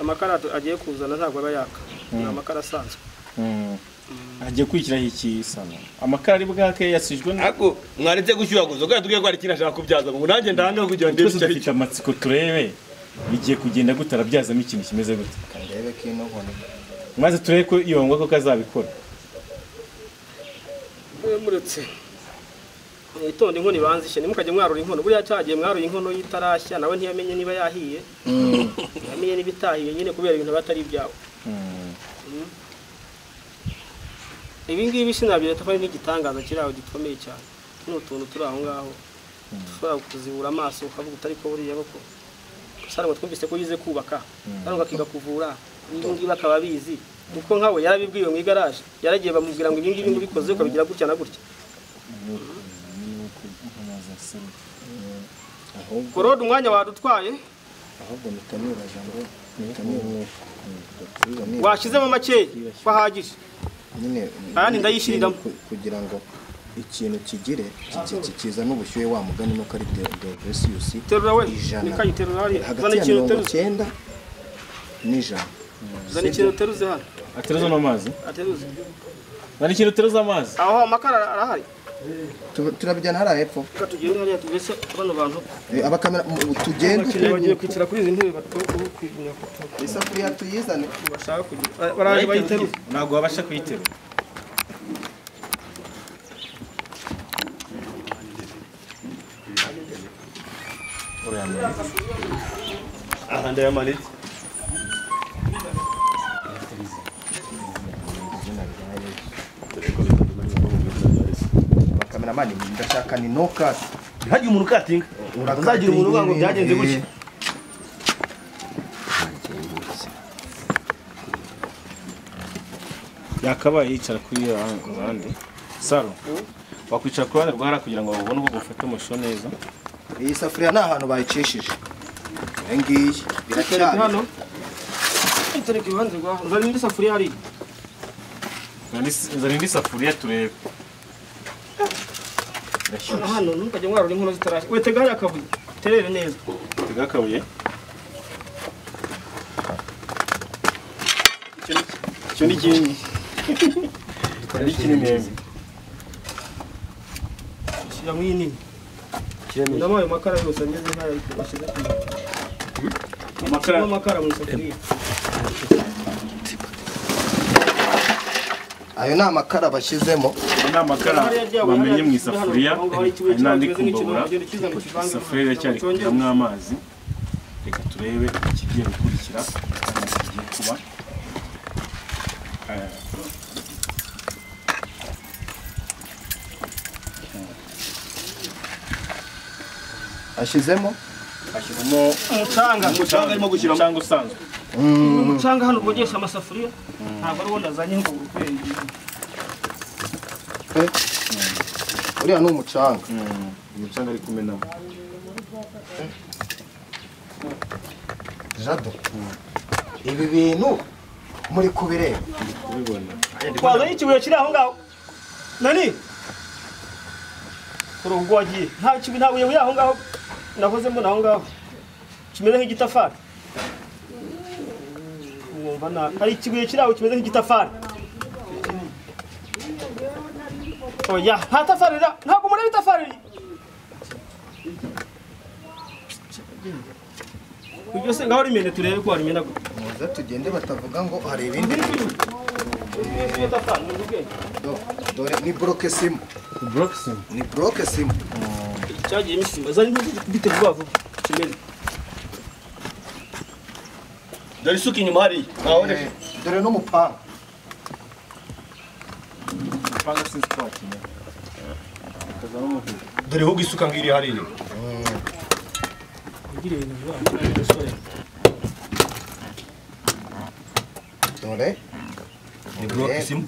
A: Amakara agiye kuzana ntabwo aba yaka. Ni amakara asanzwe.
C: Agiye kwikiraho iki sana. Amakara ari bwake yasijwe
D: Ako mwaretse gushyuhaguza kandi tugiye kwari kinashaka kubyaza ngo nanjye ndanga kugira ngo
C: ndetse dufite amatsiko turebe bigiye kugenda gutarabyazamo ikintu kimeze gute.
B: Kandebe kino nkone.
C: Maze turebe ko iyongwa ko kazabikora.
A: Muretse itonde inkono ibanzishe nimukajye mwarura inkono buriya cyagiye mwarura inkono yitarashya nawe ntiyamenye niba yahiye yamenye nibitahiye nyine kubera ibintu batari ibyawe. Ibi ngibi sinabire tafari n'igitangaza kiraho gikomeye cyane n'utuntu turi aho ngaho ushobora kuzibura amaso ukavuga utari ko buriya bako sarangwa twumvise ko yize kubaka sarangwa akiga kuvura n'ingi bakaba bizi uko nkawe yarabibwiwe mu igaraje yaragiye bamubwira ngo ibingi bingi bikoze ukabigira gutya na gutya. Korode umwanya wadutwaye
B: Ahubwo nikanira jambo nikanira.
A: Washizemo make bahagije
B: Nyine
A: kandi ndayishiriramo
B: kugira ngo ikintu kigire kiza n'ubushyuhe wa mugani nuko ari Celsius.
A: Terura we nikayiterura hari zana ikintu teruze
B: 9 n'ijana.
A: Zana ikintu teruze hano.
C: Ateruza n'amazi?
A: Ateruze.
C: Zana ikintu teruza amazi?
A: Aho amakara arahari.
B: Turabijyana hariya hepfo.
A: Tugende hariya tugese bano bantu.
B: Abakamera tugende
A: bagiye kwicara kuri izi ntebe batoho kwigunya ko.
B: Isafuriya tuyizane.
A: Bashaka kugira. Baraje bayiteruza.
C: Ntabwo babasha kuyiterura.
D: Aha ndayamanitse.
B: Cameraman ndashaka ni no cut.
D: Hagiye umuntu katinga. Uzagira umuntu uvuga ngo byagenze gutya.
C: Yakabaye yicara kuri abandi. Saro. Wakwicara ku ruhande rwara kugira ngo babone uko gufata amashusho neza.
B: Iyi safuriya ni ahantu bayicishije. Ngiyi biracyari
A: hano. Intereka ibanze rwa. Uzari indi safuriya hari.
C: Zari indi safuriya turebe.
A: hano ntukajya mwarura inkono zitarashya we tega hariya akabuye terere neza
C: tega akabuye icyo ni kinini ari kinini
A: shyiramo iyi nini ndamo ayo makara yose ageze nk'aya bashyize ku makara mu isafuriya
B: ayo ni amakara bashyizemo
C: ni amakara bamenye mu isafuriya n'andi kumbabura isafuriya iracyari kujyamo amazi reka turebe ikigiye gukurikira kigiye kuba
B: ashyizemo
A: umucanga
D: arimo gushyiramo
C: cyangwa usanzwe
A: umucanga hano bogesha amasafuriya ntabwo ari wo nazanye ngo urukwenge
B: uriya ni umucanga
C: umucanga ari kumenamo
B: jado ibi bintu muri kubireba
C: kubibona
A: twazanye ikibuye kiri aho ngaho nani kuri ubwo wagiye nta kibuye nta buye buri aho ngaho nahoze mbona aho ngaho kimeze nk'igitafari wumva na hari ikibuye kiri aho kimeze nk'igitafari oya nta tafari ntabwo mureba itafari ibyo se ngaho rimene turebe ko warimena gute
B: muze tugende batavuga ngo hari ibindi dore ni broke simu ni broke simu
A: cyagiye misimba zari bite vuba vuba kimeze
D: dore isuka inyuma hariya
B: dore n'umupanga
C: upanga sinzi ko wakina ukazamo umuhigo
D: dore ahubwo isuka ngiri hariya
B: dore
D: ni broke simu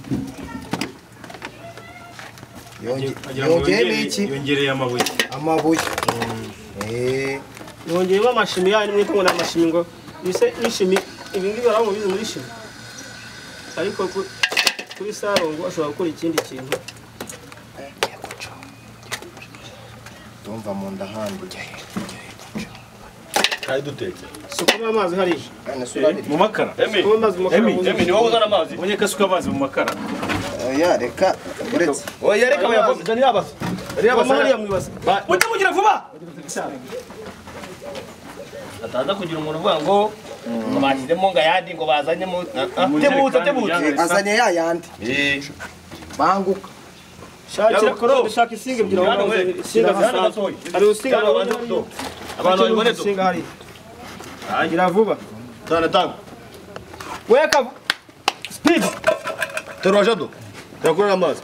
B: yongeyemo iki
C: yongereye amabuye
B: amabuye
A: yongeyemo amashimi yayo nimwe ngo ni amashimi ngo bise n'ishimi ibi ngibi barabo bize muri shimi ariko kuri salongo ashobora gukora ikindi kintu
B: ndumva mu nda handi
D: kandi dutetse
A: sukamo amazi hariya
C: mu makara
A: sukamo amazi mu makara
D: emi ni wowe uzana amazi
C: ubonye ko asuka amazi mu makara
B: oya reka uretse
D: oya reka bayavuze dani yabase
A: hariya mwibase mujye mugira vuba
D: ataza kugira umuntu uvuga ngo bashyizemo ngo ayandi ngo bazanyemo tebutse
B: azanye ya yandi banguka
A: shaka isinga ebyiri aho isinga zisanzwe hari urusinga
D: abantu babibone tu
A: isinga hariya agira vuba
D: tanga
A: weka speed
D: terura jado yakurira amazi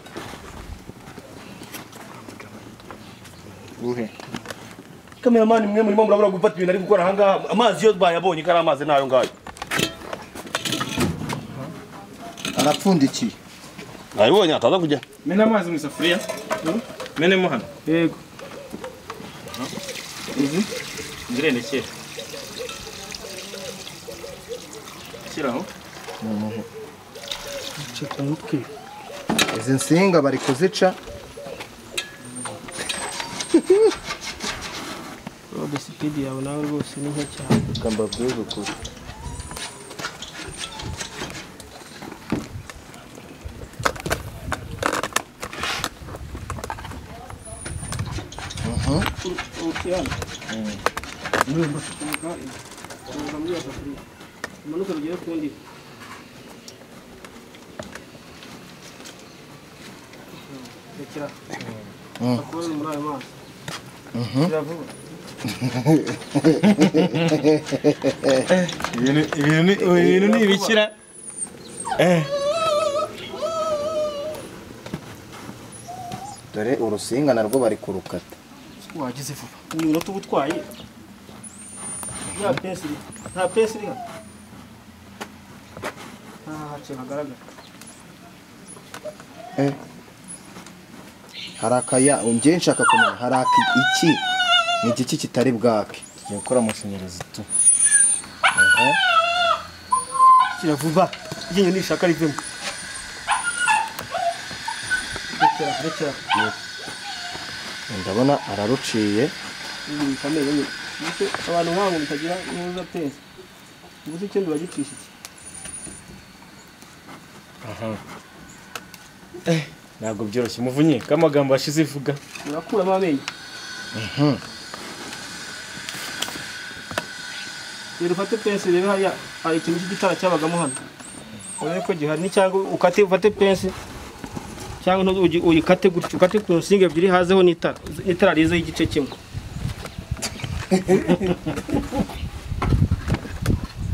C: uhe
D: kameramani mwe murimo murabura gufata ibintu ari gukora aha ngaha amazi yo bayabonye ko ari amazi nayo ngayo
B: arapfundikiye
D: ayibonye ataza kujya
C: mena amazi mu isafuriya menemo hano
A: yego
C: ngirenekere shyiraho
B: izi nsinga bari kuzica
A: robe speed yawe nawe rwose ni nke cyane
B: kamba bwiza ukuri
A: umanuka rugere kundi rekera akora muri ayo mazi kiravuba
C: ibintu ni ibikira
B: dore urusinga narwo bari kurukata
A: wagize vuba iminota uba utwaye ya pensiri nta pensiri hano nta hace hagaragara
B: harakaya njye nshaka kumenya haraka iki ni igiki kitari bwake
C: tugiye gukora amashanyarazi tu
A: kiravuba iryinyo nishaka rivemo rekera
B: ndabona araruciye.
A: ibi bikameye nyine ndetse abantu nk'abo bitagira neza pesa ubuze icyo bagicisha iki
C: ntabwo byoroshye muvunye kamagambo ashize ivuga
A: urakuramo amenyo rero ufate pense rero hari ikintu cy'igitara cyabagamo hano urebe ko gihari cyangwa ukate ufate pense cyangwa uyikate gutyo ukate ku nsinga ebyiri hazeho n'itara rize y'igice kimwe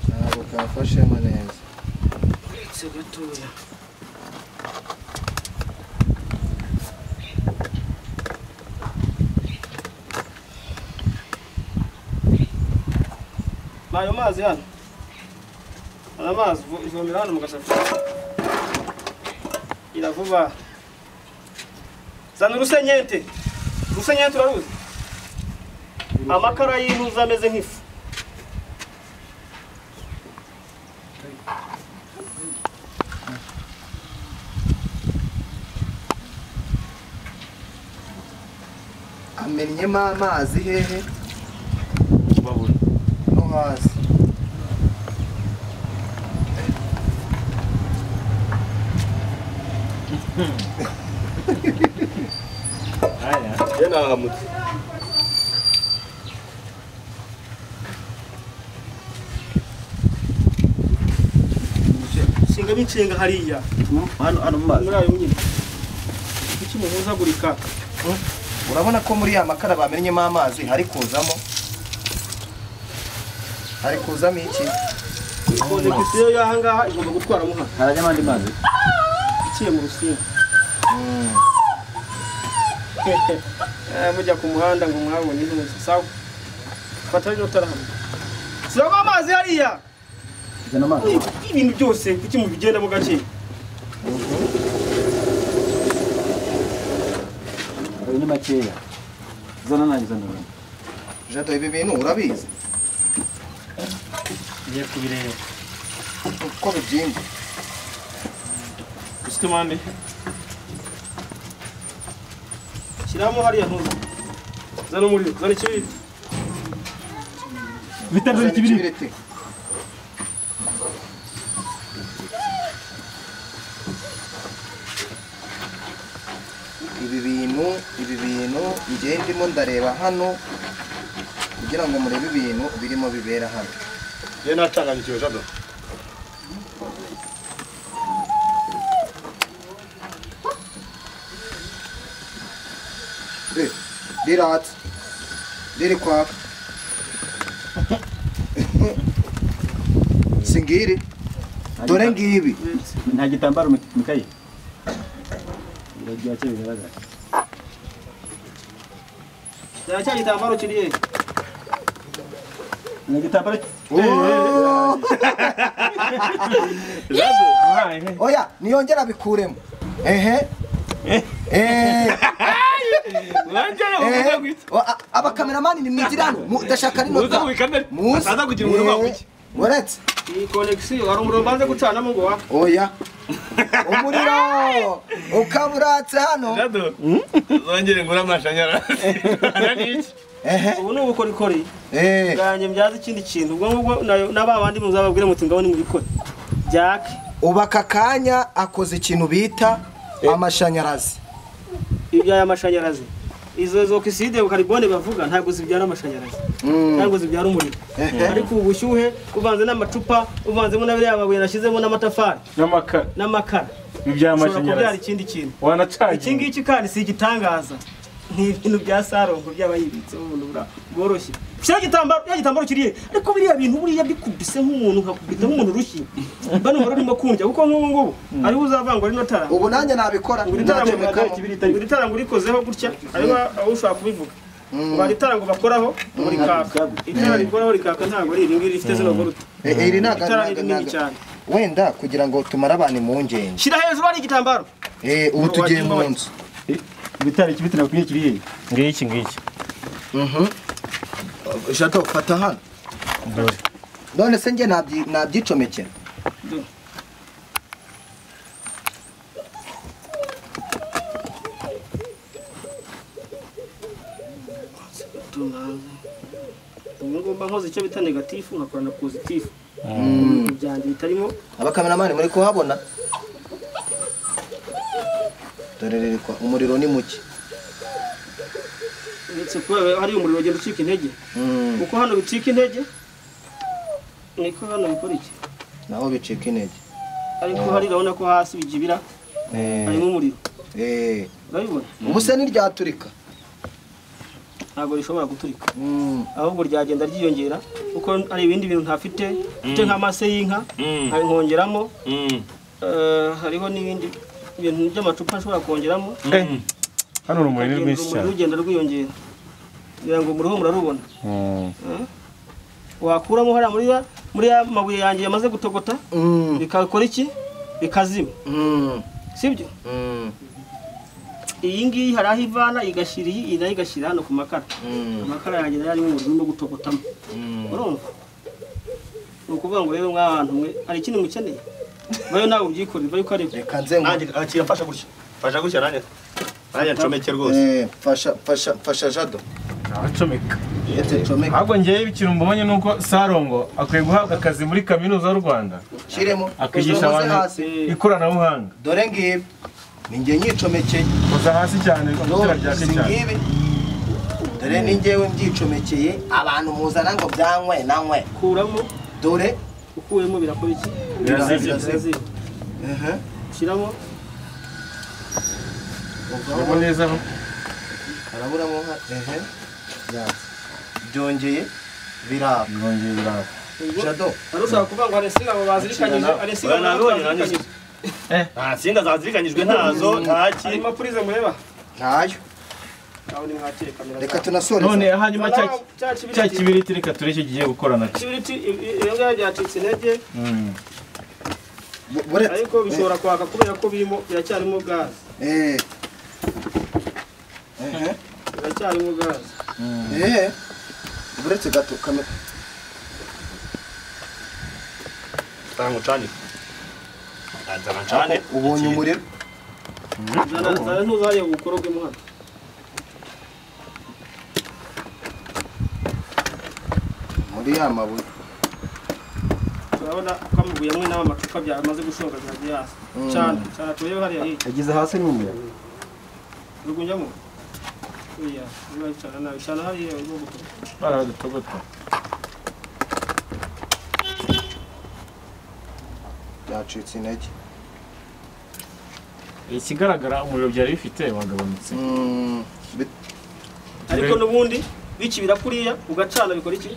B: ntabwo kafashemo neza.
A: se gatoya ayo mazi hano amazi ivomera hano mu gasafuriya iravuba zana urusenyente uraruzi amakara y'intuza ameze nk'ifu
B: amennyemo amazi hehe
C: babura
B: no hasi.
D: ye nahamutse
A: shinga binshinga hariya
B: hano mu mazi.
A: muri ayo nyine iki muhuzagurika
B: Urabona ko muri ya makara bamennyemo amazi hari kuzamo iki?
A: konekisiyo y'aha ngaha igomba gutwaramo hano
E: harajyamo andi mazi.
A: iciye mu rusinga mujya ku muhanda ngo mwabone intuzi sawa fata rino tara hano siramo amazi hariya
E: Zana amazi.
A: ibintu byose kuki mubigenda mu gake
E: Ni makeya. Zana nanjye zana.
B: Jado ibi bintu urabizi
C: ngiye kubireba
B: uko bibyimba.
C: usike mande
A: shyiramo hariya ntuzi zana umuriro zana ikibiriti
C: bitandukanye kibiri
B: ibi bintu njye ndimo ndareba hano kugira ngo murebe ibintu birimo bibera hano.
D: ye natanganyikiwe Jado
B: riratse riri kwaka singiri dore ngibi
E: Nta gitambaro mikaye. Ndagiye cyo bigaragara.
A: cya gitambaro kiriye
E: Nta gitambaro.
B: oya niyongera bikuremo abakameramani ni mwigirano ndashaka rinota
D: aza kugira umuriro wakuki
B: waretse
A: iyi konekisiyo hari umuriro mbanze gucanamo ngo waka
B: oya umuriro ukaburatse hano
D: Jado zongere ngura amashanyarazi niki
A: ubu ni ubukorikori bwanjye mbyaza ikindi kintu ubwo ngubwo n'aba bandi muzababwire muti ngaho ni mubikore byake
B: ubu aka kanya akoze ikintu bita amashanyarazi.
A: ibyaya amashanyarazi izo kiside ukaribone bavuga ntabwo zibyara amashanyarazi ntabwo zibyara umuriro ariko ubushyuhe uvanze n'amacupa uvanzemo n'abiriya mabuye nashyizemo n'amatafari n'amakara
C: ibyaya
A: amashanyarazi kubyara
C: amashanyarazi
A: ikindi kintu
C: wanacanye
A: iki ngiki kandi si igitangaza ni ibintu bya salongo by'abayibitse ubundi bworoshye ya gitambaro kiriye ariko biriya bintu buriya bikubise nk'umuntu nkakubita nk'umuntu urushyi bano wari urimo kundya kuko nk'ubu ngubu ariho uzavangwa rino tara
B: ubu nanjye nabikora
A: buri tara ngo urikozeho gutya ariho aho ushaka kubivuga bari tara ngo bakoraho muri kaka itara rikoraho rikaka ntabwo ari iringiri rifite zino boruta
B: iri
A: itara rinini cyane
B: wenda kugira ngo tumare abantu impungenge
A: shyira hejuru ari igitambaro
B: ubu tugiye mu nzu
E: Bitari kibitira kuri kiriye.
C: ngiki
B: Jado fata hano none se njye nabyicomekera
A: tunaze ubu ngomba nkoze icyo bita negatifu nkakora na positifu byanjye bitarimo
B: abakameramani muri kuhabona dore umuriro ni muke
A: ndetse kuba hari umuriro ugenda ucika intege kuko hano bicika intege niko hano bikora iki
B: naho bicika intege
A: ariko hari urabona ko hasi bijibira harimo umuriro urabibona
B: ubu se niryaturika
A: ntabwo rishobora guturika ahubwo ryagenda ryiyongera kuko hari ibindi bintu ntafite mfite nk'amase y'inka nkongeramo hariho n'ibindi ibintu by'amacupa nshobora kongeramo
C: hano urumuri ni rwinshi cyane
A: rugenda rwiyongera kugira ngo muriho murarubona wakuramo hariya muri ya mabuye yanjye yamaze gutogota bikakora iki bikazima sibyo iyi ngiyi hari aho ivana igashyira iyi nayo igashyira hano ku makara amakara yanjye nayo arimo umuriro urimo gutogotamo urumva ni ukuvuga ngo rero mw'abantu mwe hari ikindi mukeneye bayo nawe ubyikorera bayo uko ari byo
B: reka nze
D: nanjye akira mfasha gutya nanjye ncomeke rwose
B: fasha jado
C: abacomeka
B: comeka
C: ahubwo ngewe ikintu mbonye ni uko Salongo akwiye guhabwa akazi muri kaminuza y'u Rwanda
B: shiremo
C: akigisha abantu ikoranabuhanga
B: dore ngibi ninjye nyicomekeye
C: koza hasi cyane kugira byake cyane
B: dore ninjyewe mbyicomekeye abantu muzana ngo byanywe nanywe
A: kuramo
B: dore
A: ukuyemo birakora iki
C: birazibye
A: shyiramo
C: ubu neza
B: araburamo byongeye biraba jado
A: arusaba kuvuga ngo aresinga abo bazirikanyije aresinga abo bazirikanyije
D: nta nsinga zazirikanyijwe ntazo ntaki
A: harimo purize mureba
B: ntayo
A: aho ni mwakire kamera
B: reka tunasoreza
C: none hanyuma cya kibiriti reka tureke kigiye gukora nacyo
A: kibiriti iyo ngayo byacitse intege ariko bishobora kwaka kubera ko biracyarimo gaze biracyarimo gaze
B: buretse gato kamera
D: tango cyane cyane
B: ubonye umuriro
A: zana ntuzajya gukoroge mu hano
B: muri ya mabuye
A: urabona ko amabuye amwe n'aba macupa byamaze gushonga byagiye hasi cyane cyane turebe hariya hirya
E: yagize hasi n'umwe
A: rugunjamo iya niba cyane nabi cyane hariya urimo gutuka
C: baradutogota
B: byacitse intege
C: ikigaragara umuriro byari bifite wagabanutse
A: ariko n'ubundi bikibira kuriya ugacana bikora iki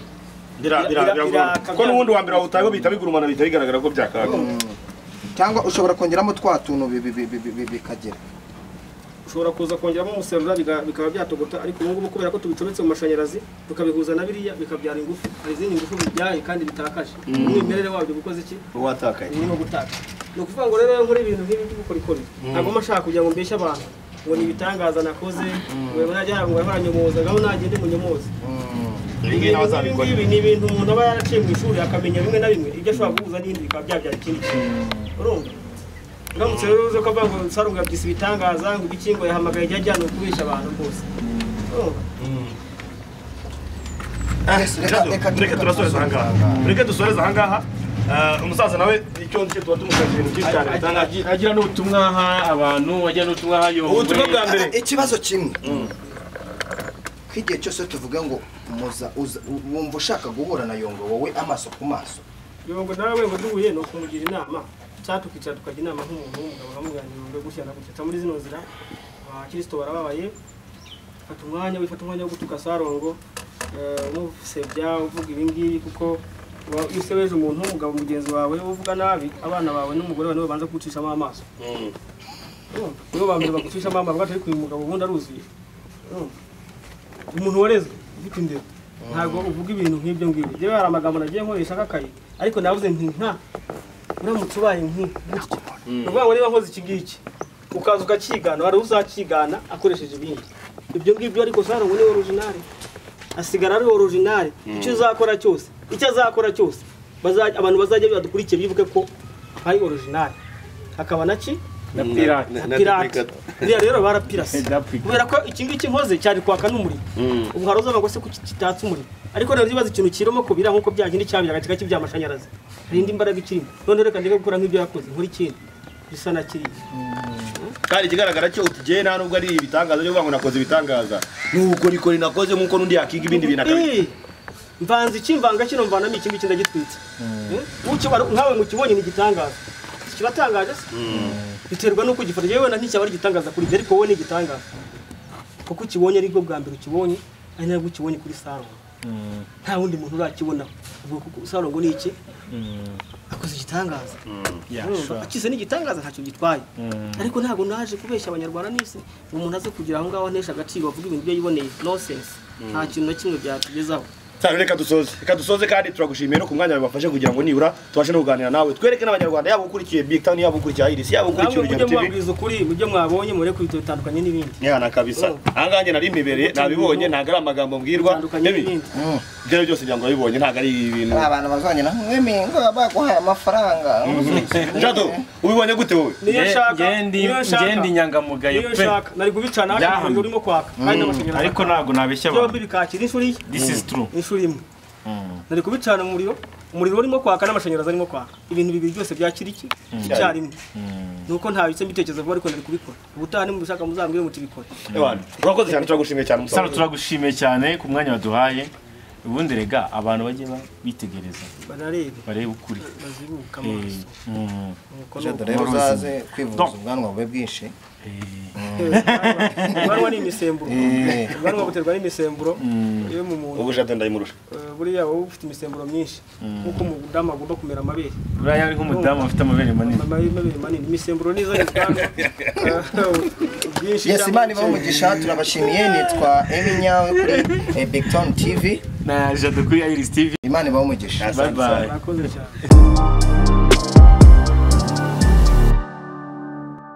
D: ko n'ubundi wa mbere wawutayeho bihita bigurumana bihita bigaragara ko byakaga
B: cyangwa ushobora kongeramo twa tuntu bikagera
A: ushobora kuza kongeramo umuserura bikaba byatogota ariko ubu ngubu kubera ko tubicometse mu mashanyarazi tukabihuza na biriya bikabyara ingufu hari izindi ngufu bibyaye kandi bitakaje umwimerere wabyo gukoze iki
D: watakaye
A: urimo gutaka ni ukuvuga ngo rero nkora ibintu nk'ibi by'ubukorikori ntabwo mashaka kugira ngo mbeshye abantu ngo ni ibitangaza nakoze ngo najya ngo yaranyomoza ngaho nagende munyomoze ibi ni ibintu umuntu aba yaraciye mu ishuri akamenya bimwe na bimwe ibyo ashobora guhuza n'ibindi bikaba byabyara ikindi kintu urumva uramutse rero uzi ko avuga ngo Salongo yabyise ibitangaza ngo ibiki ngo yahamagaye ijya ajyana kubeshya abantu rwose
D: reka turasoreza ahangaha reka dusoreze ahangaha umusaza nawe icyo ndicyo tuba tumusaza ibintu byinshi cyane bitangaje
C: agira n'ubutumwa abantu wagira n'ubutumwa Yongwe
D: ubutumwa bwa mbere
B: ikibazo kimwe k'igihe cyose tuvuga ngo wumva ushaka guhura na Yongwe wowe amaso ku maso
A: Yongwe nawe ngo duhuye no kumugira inama cyangwa tukicara tukajya inama nk'umuntu w'umugabo nkamuganira gutya na gutya muri zino nzira abakristo barababaye fata umwanya wo gutuka Salongo umusebya uvuga ibingibi kuko iyo usebeje umuntu w'umugabo mugenzi wawe uvuga nabi abana bawe n'umugore wawe nibo banza kugucishamo amaso nibo ba mbere bagucishamo amaso batari kuyu mugabo ubundi aruzuye umuntu warezwe ufite indero ntabwo uvuga ibintu nk'ibyo ngibyo yewe hari amagambo nagiye nkoresha nk'akayi ariko navuze nka uramutse ubaye nk'utyo ni ukuvuga ngo niba nkoze iki ngiki ukaza ukakigana hari uzakigana akoresheje ibindi ibyo ngibyo ariko Salongo ni original asigara ari original icyo uzakora cyose abantu bazajya badukurikiye bivuge ko ari original hakaba naki
C: na pirate
D: na
A: pirate rero barapirase kubera ko iki ngiki nkoze cyari kwaka n'umuriro ubu haroza ngo se kukitatse umuriro ariko rero bibaza ikintu kirimo kubira nkuko byagindi cyabira gatika cy'ibyamashanyarazi hari indi mbaraga ikirimo none reka ndeke gukora nk'ibyo yakoze nkuri kintu bisa na kiri
D: kandi ikigaragara cyo utigiye nta nubwo ari ibitangaza byo ngo nakoze ibitangaza nuko riko rinakoze nkuko nundi yakiga ibindi bintu akabi
A: mvanze ikimvanga kino mvanamo iki ngiki ndagitwitse nkawe mu kibonye ni igitangaza kiratangaje se biterwa nuko gifata yewe na nticyaba ari igitangaza kuri ariko wowe ni igitangaza kuko ukibonye ari bwo bwa mbere ukibonye ari nabwo ukibonye kuri salongo nta wundi muntu urakibona ubwo salongo ni iki akoze igitangaza akize n'igitangaza ntacyo gitwaye ariko ntabwo naje kubeshya abanyarwanda n'isi umuntu aze kugira aho ngaho anesha agaciro bavuga ibintu byo yiboneye nonsense nta kintu na kimwe byatugezaho
D: cyane reka dusoze kandi turagushimiye no ku mwanya wabafashe kugira ngo nibura tubashe no kuganira nawe twereke n'abanyarwanda yabo ukurikiye Big Town yabo ukurikiye Iris yabo ukurikiye urugendo TV
A: mubwiza ukuri mujye mwabonye mure ku bitandukanye n'ibindi
D: yana kabisa ahangaje nari imbere nabibonye ntago ari amagambo mbwirwa ibyo byose byango babibonye ntago ari ibintu
B: abantu bazanye na mwemingo baguhaye amafaranga
D: Jado ubibonye gute wowe
A: niyo shaka
C: ngendi nyangamugayo pe
A: nari kubicana ariko urimo kwaka kandi n'amashanyarazi
C: ariko ntago nabeshya
A: abantu bikakira ishuri
C: this is true
A: ishuri nari kubicana umuriro urimo kwaka n'amashanyarazi arimo kwaka ibintu bibiri byose byakiriki cyarimo nuko nta bitse mbitekerezo vuba ariko nari kubikora ubutani mubishaka muzambwire muti bikora
D: urakoze cyane turagushimiye cyane
C: Sano turagushimiye cyane ku mwanya waduhaye ubundi rega abantu bajye bitegereza barebe ukuri
A: bazibuka amaso
B: Jado rero uzaze kwivuza ubwanwa bube bwinshi
A: ubwanwa ni imisemburo ubwanwa buterwa n'imisemburo iyo mu muntu
D: ubu Jado ndayimurusha
A: buriya wowe ufite imisemburo myinshi nkuko umudamu agomba kumera amabere
C: buriya ari nk'umudamu afite amabere
A: manini imisemburo nizo yitwanga
B: Yes, Imana ibahe umugisha turabashimiye nitwa Nyawe kuri Big Town TV
C: na Jado kuri Iris TV
B: Imana ibahe umugisha
C: bye bye
A: murakoze cyane